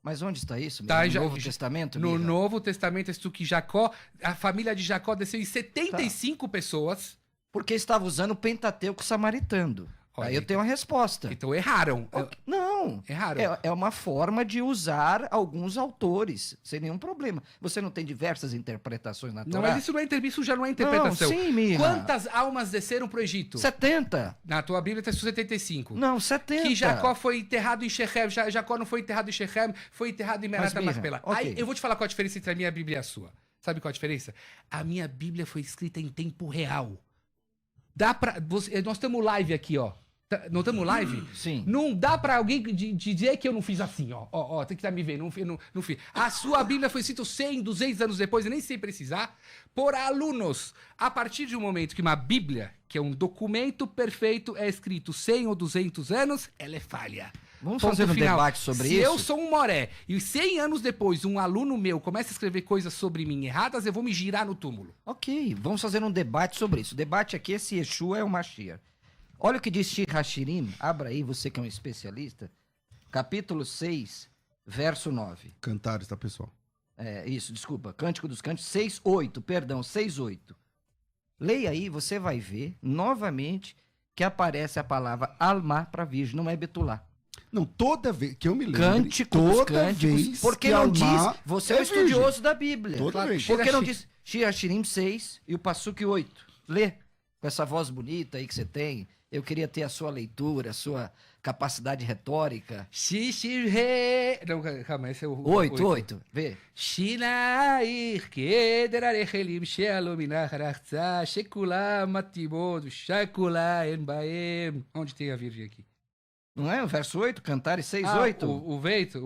Mas onde está isso?
Tá,
no
já-
Novo Testamento?
No
Mirra?
Novo Testamento, isso que Jacó, a família de Jacó desceu em 75 pessoas.
Porque estava usando o Pentateuco samaritano.
Olha,
Aí eu tenho uma resposta.
Então erraram.
Não.
Erraram.
É uma forma de usar alguns autores, sem nenhum problema. Você não tem diversas interpretações na
Não,
Torá?
mas isso já não é interpretação.
Não, sim, Mirra.
Quantas almas desceram pro Egito?
70.
Na tua Bíblia está 75.
Não, 70.
Que Jacó foi enterrado em Shechem. Jacó não foi enterrado em Shechem, foi enterrado em Merata
Mirra,
Macpela.
ok.
Aí eu vou te falar qual a diferença entre a minha Bíblia e a sua. Sabe qual a diferença? A minha Bíblia foi escrita em tempo real. Nós estamos live aqui, ó. Não estamos live?
Sim.
Não dá pra alguém dizer que eu não fiz assim, ó. Ó, tem que estar me vendo. Não fiz. A sua Bíblia foi escrita 100, 200 anos depois, e nem sem precisar, por alunos. A partir de um momento que uma Bíblia, que é um documento perfeito, é escrito 100 ou 200 anos, ela é falha.
Vamos
Ponto
fazer um
final.
debate sobre
Se
isso?
eu sou um moré e 100 anos depois um aluno meu começa a escrever coisas sobre mim erradas, eu vou me girar no túmulo.
Ok, vamos fazer um debate sobre isso. O debate aqui é se Yeshua é o Mashiach. Olha o que diz Shir Hashirim, abra aí, você que é um especialista, capítulo 6, verso 9.
Cantares, tá, pessoal?
Desculpa, Cântico dos Cânticos, 6:8. Leia aí, você vai ver, novamente, que aparece a palavra Alma para virgem, não é Betulá.
Não, toda vez que eu me lembro.
Cântico dos Cânticos, porque não diz, você é o estudioso da Bíblia.
Toda vez.
Por que não diz Shir Hashirim 6 e o Passuque 8? Lê, com essa voz bonita aí que você tem. Eu queria ter a sua leitura, a sua capacidade retórica.
Shishirhe. Não, calma, esse é o.
8, vê.
Shinair kederarechelim shealominacharachza shekula matimodo shakula enbaem. Onde tem a virgem aqui?
Não é? O verso 8, Cantares 6, 8.
O veito.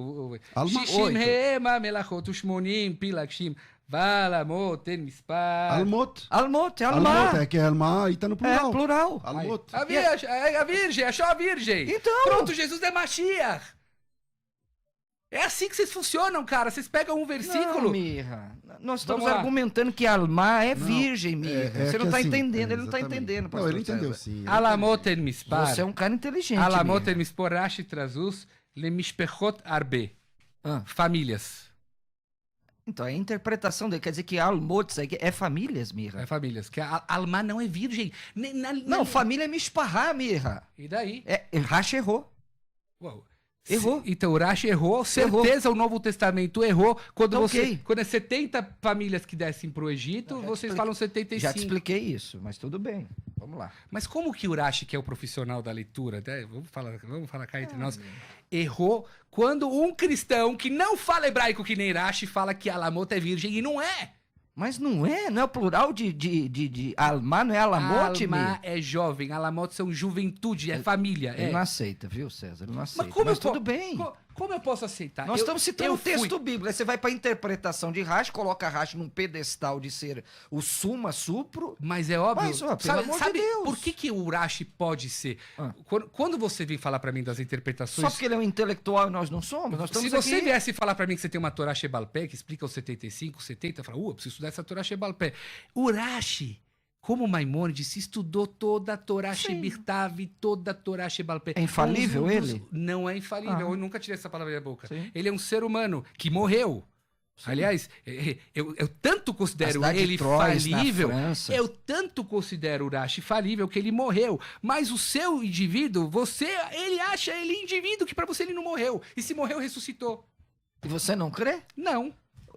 Alma
Shishim
8.
hema melachot ushmonim pilakshim valamot en mispar.
Almot.
Almot, é
Almot,
Almar.
é que é Alma e tá no
É,
plural.
plural.
Almot.
A virgem, achou a virgem.
Então.
Pronto, Jesus é Mashiach. É assim que vocês funcionam, cara. Vocês pegam um versículo.
Não, Mirra. Nós estamos
Vamos lá.
argumentando que Almar é
Não,
virgem, Mirra. Você não
que
está
assim,
entendendo, ele não está
exatamente.
entendendo,
Não,
pastor
ele entendeu
César.
sim.
Alamot en mispar.
Você é um cara inteligente,
Alamot
Mirra.
en mispor Rashi trazus le mishpechot arbe.
Ah,
Famílias.
então, a interpretação dele quer dizer que Almot é famílias, Mirra.
É famílias. Que a Alma não é virgem.
Não, família é Mishpahá, Mirra.
E daí?
Rashi errou.
Uau.
Errou.
Então o Rashi errou. Certeza o Novo Testamento errou. Quando,
Tá
você,
ok.
quando é 70 famílias que descem pro Egito, vocês falam 75.
Já te expliquei isso, mas tudo bem. Vamos lá.
Mas como que o Urashi, que é o profissional da leitura, né? Vamos falar cá entre nós, errou quando um cristão que não fala hebraico que nem Urashi fala que Alamot é virgem e não é.
Mas não é o plural de Alma, não é Alamote,
Alma
Mirra?
é jovem, Alamot são juventude, é família.
Ele
É.
não aceita, viu, César? Ele não aceita.
Mas como
Mas
eu po-
tudo bem.
Como Como eu posso aceitar?
Nós estamos citando o texto
fui...
bíblico. Aí você vai para a interpretação de Rashi, coloca Rashi num pedestal de ser o summa supro.
Mas é óbvio.
Mas, ó, pelo amor de Deus.
Por que o Urashi pode ser? Quando você vem falar para mim das interpretações...
Só porque ele é um intelectual e nós não somos? Nós estamos
Se você
aqui...
viesse falar para mim que você tem uma Torá Shebalpé, que explica os 75, 70, eu falo, eu preciso estudar essa Torá Shebalpé. Urashi, como Maimônides, se estudou toda a Torá Shebirtav, toda a Torá Shebalpé.
É infalível ele?
Não é infalível, eu nunca tirei essa palavra da boca.
Sim.
Ele é um ser humano que morreu. Sim. Aliás, eu tanto considero ele falível, eu tanto considero Urashi falível que ele morreu. Mas o seu indivíduo, ele acha ele indivíduo que para você ele não morreu. E se morreu, ressuscitou.
E você não crê?
Não.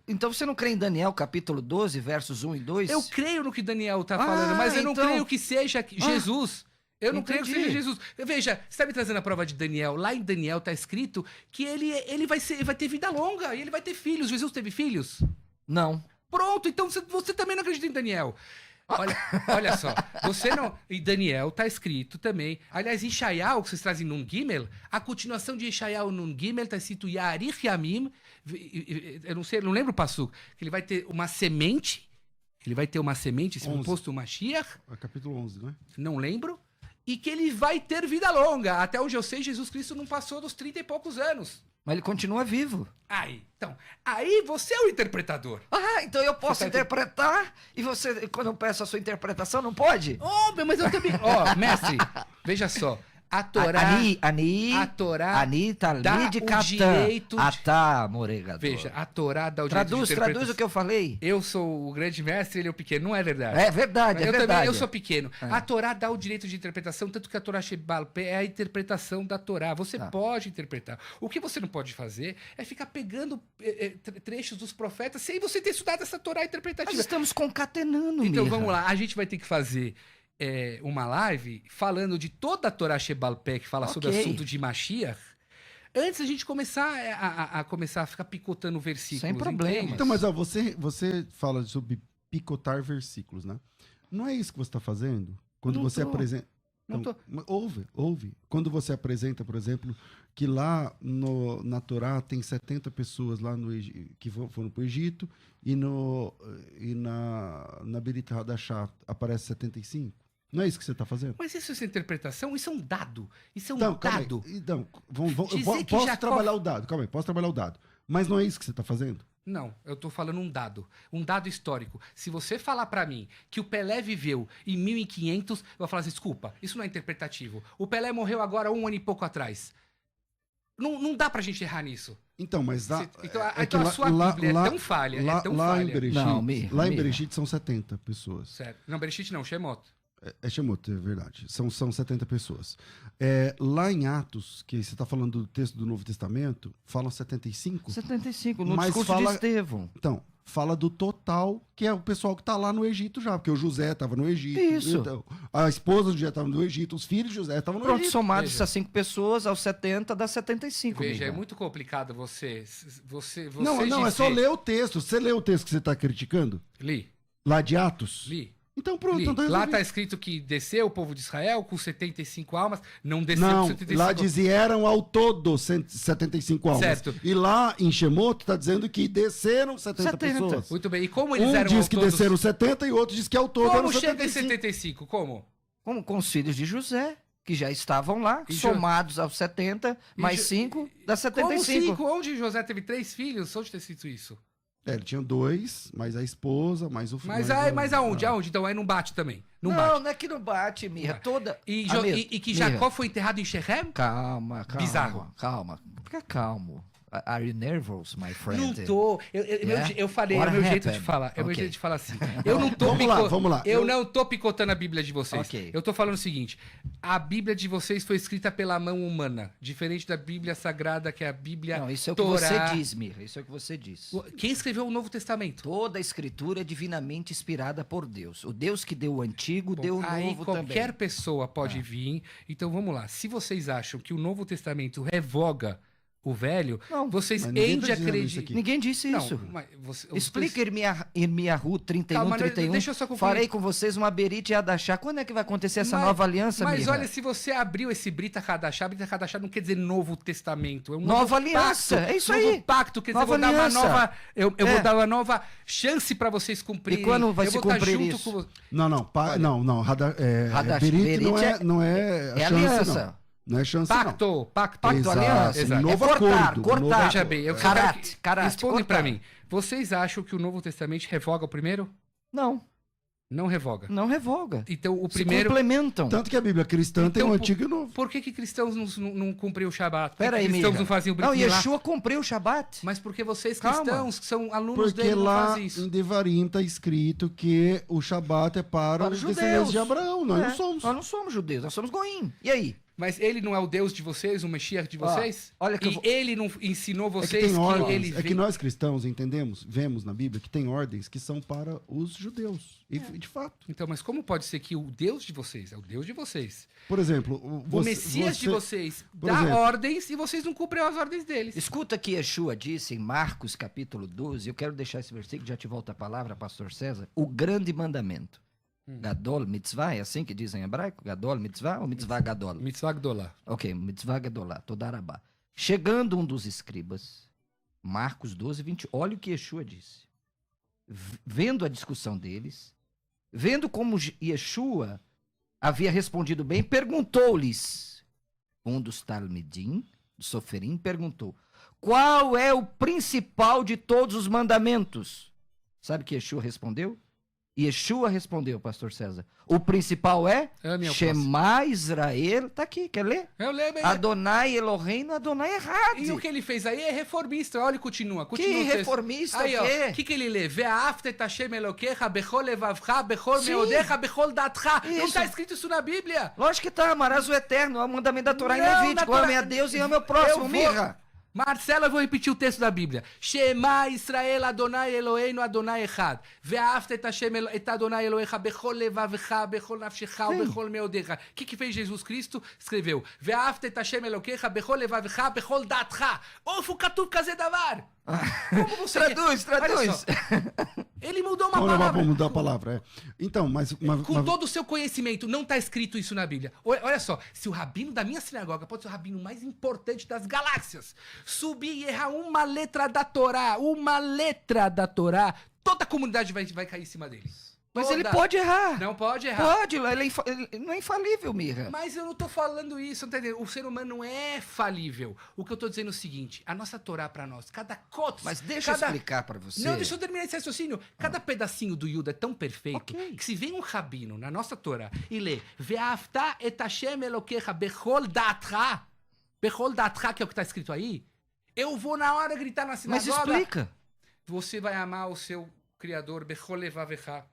Então você não crê em Daniel capítulo 12, versos 1 e 2?
Eu creio no que Daniel está falando, mas eu não creio que seja Jesus. Eu não creio que seja Jesus. Veja, você está me trazendo a prova de Daniel. Lá em Daniel está escrito que ele vai ter vida longa e ele vai ter filhos. Jesus teve filhos?
Não.
Pronto, então você também não acredita em Daniel. Olha só, você não... Em Daniel está escrito também... Aliás, em Ishaiah, que vocês trazem Nun Gimel, a continuação de Ishaiah Nun Gimel está escrito Yarich Yamim, eu não lembro o passo, que ele vai ter uma semente, esse posto Mashiach.
Capítulo 11, não é?
Não lembro. E que ele vai ter vida longa. Até onde eu sei, Jesus Cristo não passou dos 30 e poucos anos.
Mas ele continua vivo.
Aí você é o interpretador.
Então eu posso interpretar e você, quando eu peço a sua interpretação, não pode?
Mas eu também... Mestre, veja só. A Torá... A Torá dá o direito...
Moregador.
Veja, a Torá dá o direito de interpretação.
Traduz o que eu falei.
Eu sou o grande mestre, ele é o pequeno. Não é verdade?
É verdade, é verdade.
Também, eu sou pequeno. A Torá dá o direito de interpretação, tanto que a Torá Shebalpé é a interpretação da Torá. Você pode interpretar. O que você não pode fazer é ficar pegando trechos dos profetas sem você ter estudado essa Torá interpretativa.
Nós estamos concatenando,
Então,
Mirra.
vamos lá. A gente vai ter que fazer... uma live falando de toda a Torá Shebalpé que fala sobre o assunto de Mashiach, antes a gente começar a ficar picotando versículos.
Sem problema.
Então, mas você fala sobre picotar versículos, né? Não é isso que você está fazendo? Quando você apresenta... Então, ouve. Quando você apresenta, por exemplo, que lá na Torá tem 70 pessoas lá que foram para o Egito e na Berit Hadashah aparece 75. Não é isso que você está fazendo?
Mas isso é interpretação? Isso é um dado. Isso é um
então,
dado.
Então, posso trabalhar o dado. Calma aí, posso trabalhar o dado. Mas não é isso que você está fazendo?
Não, eu tô falando um dado histórico. Se você falar pra mim que o Pelé viveu em 1500, eu vou falar assim, desculpa, isso não é interpretativo. O Pelé morreu agora 1 ano e pouco atrás. Não dá pra gente errar nisso.
Então, mas...
Então a sua Bíblia é tão falha, é tão falha.
Em Bereshit são 70 pessoas.
Certo. Não, Bereshit não, Shemot.
É Shemot, é verdade. São 70 pessoas. Lá em Atos, que você está falando do texto do Novo Testamento, falam 75.
75, no discurso de Estevão.
Então, fala do total, que é o pessoal que está lá no Egito já, porque o José estava no Egito.
Isso.
Então, a esposa do José estava no Egito, os filhos de José estavam no Egito.
Pronto, somados essas 5 pessoas, aos 70 dá 75.
Veja, é muito complicado você
não,
dizer...
é só ler o texto. Você leu o texto que você está criticando?
Li.
Lá de Atos?
Li.
Então pronto. Então
lá está escrito que desceu o povo de Israel com 75 almas, não desceu
com
75
lá dizia eram ao todo 175 almas.
Certo.
E lá em Shemot está dizendo que desceram 70 pessoas.
Muito bem, e como eles eram
diz que desceram 70 e outro diz que ao todo eram 75.
Como chega em 75? Como?
Com os filhos de José, que já estavam lá, somados aos 70, mais 5, dá 75.
Como 5? Onde José teve 3 filhos? Onde tem escrito isso?
Ele tinha 2, mais a esposa, mais o filho.
Mas aonde? Aonde? Então aí não bate também. Não
é que não bate, Mirra. Toda...
E que Jacó foi enterrado em Shechem?
Calma.
Bizarro.
Calma. Fica calmo. Are you nervous, my friend?
Não tô. Eu falei, é o meu jeito de falar. É o meu jeito de falar assim. Eu não tô
Vamos lá.
Eu não tô picotando a Bíblia de vocês.
Okay.
Eu tô falando o seguinte: a Bíblia de vocês foi escrita pela mão humana, diferente da Bíblia Sagrada, que é a Bíblia Torá.
Não, isso é o que você diz, Mirra. Isso é o que você diz.
Quem escreveu o Novo Testamento?
Toda a escritura é divinamente inspirada por Deus. O Deus que deu o antigo, deu o novo também. Aí
qualquer pessoa pode vir. Então vamos lá. Se vocês acham que o Novo Testamento revoga o velho,
Não,
vocês
mas ninguém
ainda
tá dizendo isso
acreditam.
aqui.
Ninguém disse isso.
Mas
Explica Irmiyahu 31,
Calma,
31.
deixa eu só concluir.
Farei com vocês uma Berit e Adachá. Quando é que vai acontecer essa nova aliança,
Mas
Mirra?
olha, se você abriu esse Brita Hadashah não quer dizer Novo Testamento. É um
Nova
novo
aliança,
pacto,
é isso
novo
aí.
pacto, quer dizer,
Nova
eu vou dar uma
aliança.
nova. Eu
É.
vou dar uma nova chance para vocês cumprirem.
E quando vai
eu
se
vou estar
cumprir
junto
isso?
com vo-
Não, não.
Hadash-
Berit não
Berit
não é
É
chance,
aliança.
não. Não é chance, não.
Pacto.
Pacto,
Exato.
aliança.
Exato.
Novo
É cortar,
acordo.
cortar.
novo
Veja
acordo.
bem, eu
Karate,
quero que
karate,
respondem
cortar.
para mim. Vocês acham que o Novo Testamento revoga o primeiro?
Não,
Não revoga.
não revoga.
Então o
Se
primeiro.
complementam.
Tanto que a Bíblia cristã tem
Então,
o Antigo e o Novo.
Por que cristãos não cumpriam o Shabat? Por que
Pera aí,
cristãos
Mirra.
não faziam o Brit
Não,
Milá?
Yeshua cumpriu o Shabat.
Mas porque vocês
Calma.
cristãos, que são alunos
Porque
dele, não
lá
fazem isso.
em Devarim está escrito que o Shabat é para os
judeus.
descendentes de Abraão. Nós
É,
não somos.
Nós não somos judeus, nós somos goim. E aí?
Mas ele não é o Deus de vocês, o Mashiach de
Ó,
vocês?
olha que eu
e
vou-
ele não ensinou
É que
vocês
tem ordens.
ele
É que
veio-
nós cristãos entendemos, vemos na Bíblia que tem ordens que são para os judeus. E de fato.
Então, mas como pode ser que o Deus de vocês é o Deus de vocês?
Por exemplo,
O Messias de vocês
por
dá
exemplo-
ordens e vocês não cumprem as ordens deles.
Escuta que Yeshua disse em Marcos capítulo 12, eu quero deixar esse versículo, já te volta a palavra, pastor César, o grande mandamento. Gadol mitzvah, é assim que dizem em hebraico? Gadol mitzvah ou mitzvah gadol?
Mitzvah Gdolá.
Ok, mitzvah gadolá, todarabá. Chegando um dos escribas, Marcos 12, 20, olha o que Yeshua disse. Vendo a discussão deles, vendo como Yeshua havia respondido bem, perguntou-lhes, um dos Talmidim, do Soferim, perguntou, qual é o principal de todos os mandamentos? Sabe o que Yeshua respondeu? Yeshua respondeu, pastor César, o principal é
Ame ao
Shema Israel, tá aqui, quer ler?
Eu lembro.
Adonai Eloheinu, Adonai Errad.
E o que ele fez aí é reformista. Olha e continua.
Que
o texto.
reformista,
Aí,
o
ó,
quê?
o que ele lê? Ve'ahavta et Hashem Elokecha bechol levavcha, bechol
Sim.
meodecha, bechol datcha. Não
Isso.
está escrito isso na Bíblia.
Lógico que tá, amarás o eterno, é o mandamento da Torá em
Não,
Levítico,
na Torá-
ame a Deus e ame ao próximo,
Eu vou-
mirra.
Marcelo, eu vou repetir o texto da Bíblia. Shema Israel Adonai Eloheinu Adonai Echad. Ve'ahavta et Hashem et Adonai Elohecha bechol levavcha, bechol nafshecha, bechol meodecha. O que fez Jesus Cristo? Escreveu. Ve'ahavta et Hashem Elokecha bechol levavcha, bechol datcha. Ofu katuv kaze davar. Como você
Traduz,
Olha
traduz.
só. Ele mudou uma
Vamos levar
palavra.
para mudar a palavra. Então, mas
Com todo o seu conhecimento, não está escrito isso na Bíblia. Olha só, se o rabino da minha sinagoga pode ser o rabino mais importante das galáxias, subir e errar uma letra da Torá, toda a comunidade vai cair em cima dele.
Mas
Toda.
ele pode errar.
Não pode errar.
Pode, ele não é infalível, mirra.
Mas eu não tô falando isso, tá entendendo? O ser humano não é falível. O que eu tô dizendo é o seguinte, a nossa Torá pra nós, cada cotos...
Mas deixa eu explicar pra você.
Não, deixa eu terminar esse raciocínio. Cada pedacinho do Yuda é tão perfeito
Ok.
que se vem um rabino na nossa Torá e lê Ve'ahavta et Hashem Elokecha bechol datcha, que é o que está escrito aí, eu vou na hora gritar na
Mas
sinagoga.
explica.
Você vai amar o seu Criador bechol levavecha,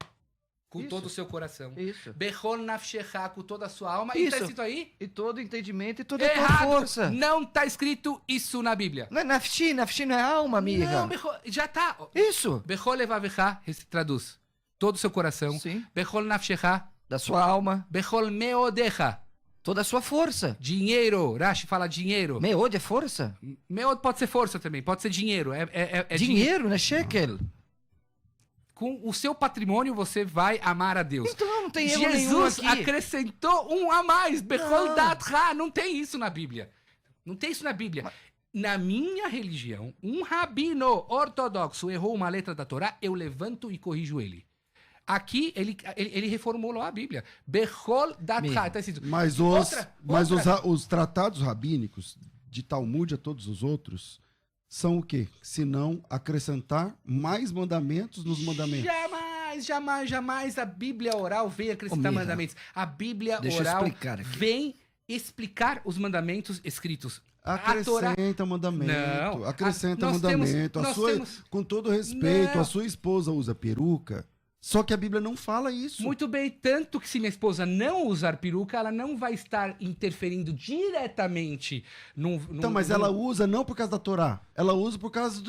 com
Isso.
todo o seu coração.
Isso.
Bechol nafshecha, com toda a sua alma. E
Isso.
está escrito aí?
E todo entendimento e toda a tua
Errado.
força.
Não está escrito isso na Bíblia.
Não é nafshi não é alma, mirra.
Não, já tá.
Isso.
Bechol levavecha, traduz. Todo o seu coração.
Sim.
Bechol nafshecha,
Da sua alma,
bechol meodecha.
toda a sua força.
Dinheiro. Rashi fala dinheiro.
Meod é força?
Meod pode ser força também, pode ser dinheiro. É
Dinheiro, né? Shekel.
Com o seu patrimônio você vai amar a Deus.
Então não tem erro nenhum
Jesus
aqui.
acrescentou um a mais. Bechol
Não.
datcha. Não tem isso na Bíblia. Não tem isso na Bíblia. Na minha religião, um rabino ortodoxo errou uma letra da Torá, eu levanto e corrijo ele. Aqui, ele reformulou a Bíblia. Bechol datcha. Tá escrito.
Mas os tratados rabínicos, de Talmud a todos os outros, são o quê? Se não acrescentar mais mandamentos nos mandamentos.
Jamais a Bíblia oral vem acrescentar
Mirra,
mandamentos. A Bíblia
deixa eu
oral
explicar aqui.
vem explicar os mandamentos escritos. A Torá...
Acrescenta mandamento,
Não,
acrescenta
nós temos-
mandamento.
nós
A sua,
temos-
Com todo respeito,
Não.
a sua esposa usa peruca, só que a Bíblia não fala isso.
Muito bem, tanto que se minha esposa não usar peruca, ela não vai estar interferindo diretamente
Então, mas ela usa não por causa da Torá, ela usa por causa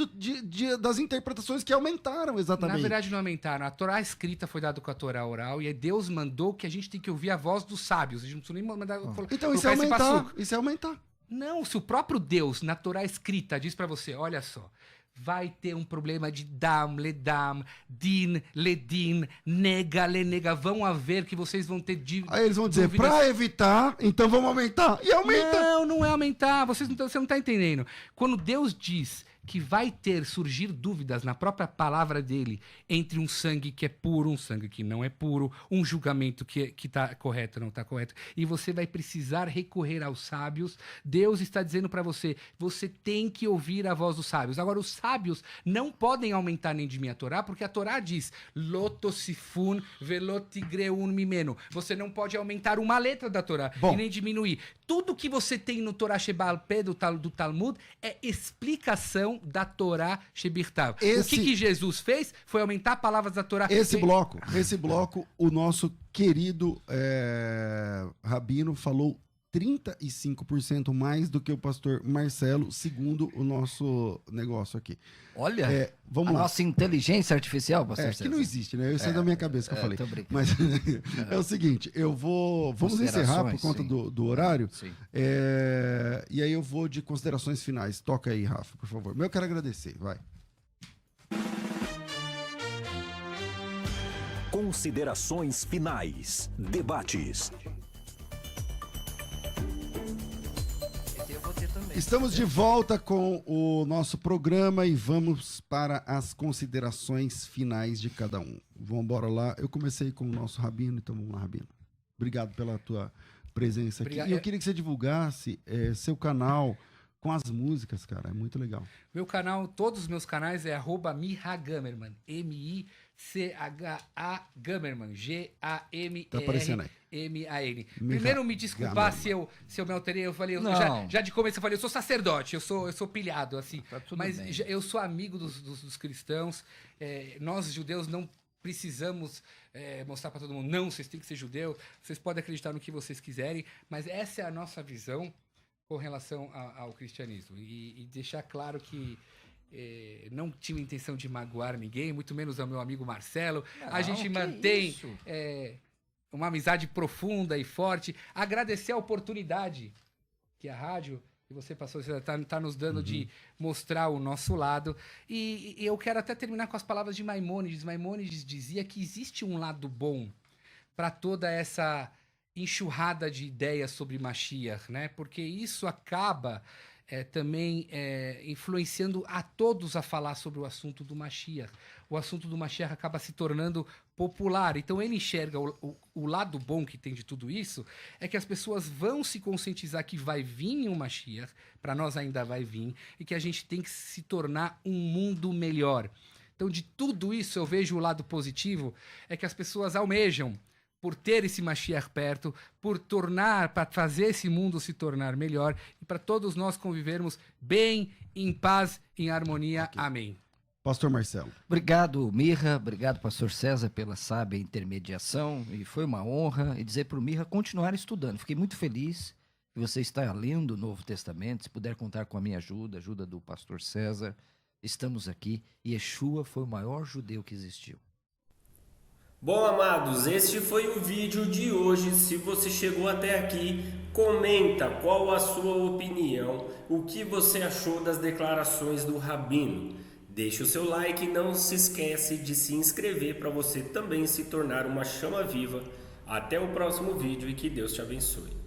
das interpretações que aumentaram exatamente.
Na verdade, não aumentaram. A Torá escrita foi dada com a Torá oral e aí Deus mandou que a gente tem que ouvir a voz dos sábios. A gente não precisa nem mandar.
Então isso é
colocar esse
aumentar,
passuco.
isso é aumentar.
Não, se o próprio Deus, na Torá escrita, diz para você, olha só, vai ter um problema de dam, ledam, din, ledin, nega, lenega, vão haver que vocês vão ter
Aí eles vão dizer, para evitar, então vamos aumentar. E aumenta!
Não, não é aumentar, você não tá entendendo. Quando Deus diz que vai surgir dúvidas na própria palavra dele entre um sangue que é puro, um sangue que não é puro, um julgamento que está correto, não está correto, e você vai precisar recorrer aos sábios, Deus está dizendo para você, você tem que ouvir a voz dos sábios. Agora, os sábios não podem aumentar nem diminuir a Torá, porque a Torá diz, lotosifun velotigreun mimeno. Você não pode aumentar uma letra da Torá e nem diminuir. Tudo que você tem no Torá Sheba'al Pé do Talmud é explicação da Torá Shebirtav. O que Jesus fez foi aumentar palavras da Torá.
Esse bloco, o nosso querido Rabino falou 35% mais do que o pastor Marcelo, segundo o nosso negócio aqui.
Olha,
vamos lá.
Nossa inteligência artificial, pastor
César. Que não existe, né? Isso é da minha cabeça que eu falei. Mas é o seguinte, vamos encerrar por conta do horário.
Sim.
E aí eu vou de considerações finais. Toca aí, Rafa, por favor. Mas eu quero agradecer, vai.
Considerações finais. Debates.
Estamos de volta com o nosso programa e vamos para as considerações finais de cada um. Vamos embora lá. Eu comecei com o nosso Rabino, então vamos lá, Rabino. Obrigado pela tua presença aqui. E eu queria que você divulgasse seu canal com as músicas, cara. É muito legal.
Meu canal, todos os meus canais é @Micha Gamerman. M-I-C-H-A Gamerman. G-A-M-E-R.
Tá aparecendo aí.
M-A-N. Primeiro me desculpar se eu me alterei, eu falei, já de começo eu falei, eu sou sacerdote, eu sou pilhado, assim.
Tá tudo
mas
bem.
Eu sou amigo dos cristãos, nós judeus não precisamos mostrar para todo mundo, não, vocês têm que ser judeu, vocês podem acreditar no que vocês quiserem, mas essa é a nossa visão com relação ao cristianismo. E deixar claro que não tive intenção de magoar ninguém, muito menos ao meu amigo Marcelo. A gente mantém uma amizade profunda e forte. Agradecer a oportunidade que a rádio que você passou, você está nos dando de mostrar o nosso lado. E eu quero até terminar com as palavras de Maimônides. Maimônides dizia que existe um lado bom para toda essa enxurrada de ideias sobre Mashiach, né? Porque isso acaba também influenciando a todos a falar sobre o assunto do Mashiach. O assunto do Mashiach acaba se tornando popular. Então ele enxerga o lado bom que tem de tudo isso, é que as pessoas vão se conscientizar que vai vir um Mashiach, para nós ainda vai vir, e que a gente tem que se tornar um mundo melhor. Então de tudo isso eu vejo o lado positivo, é que as pessoas almejam por ter esse Mashiach perto, para fazer esse mundo se tornar melhor e para todos nós convivermos bem, em paz, em harmonia. Okay. Amém.
Pastor Marcelo.
Obrigado, Mirra. Obrigado, pastor César, pela sábia intermediação. E foi uma honra. E dizer para o Mirra continuar estudando. Fiquei muito feliz que você está lendo o Novo Testamento. Se puder contar com a minha ajuda do pastor César. Estamos aqui. Yeshua foi o maior judeu que existiu.
Bom, amados, este foi o vídeo de hoje. Se você chegou até aqui, comenta qual a sua opinião, o que você achou das declarações do Rabino. Deixe o seu like e não se esquece de se inscrever para você também se tornar uma chama viva. Até o próximo vídeo e que Deus te abençoe.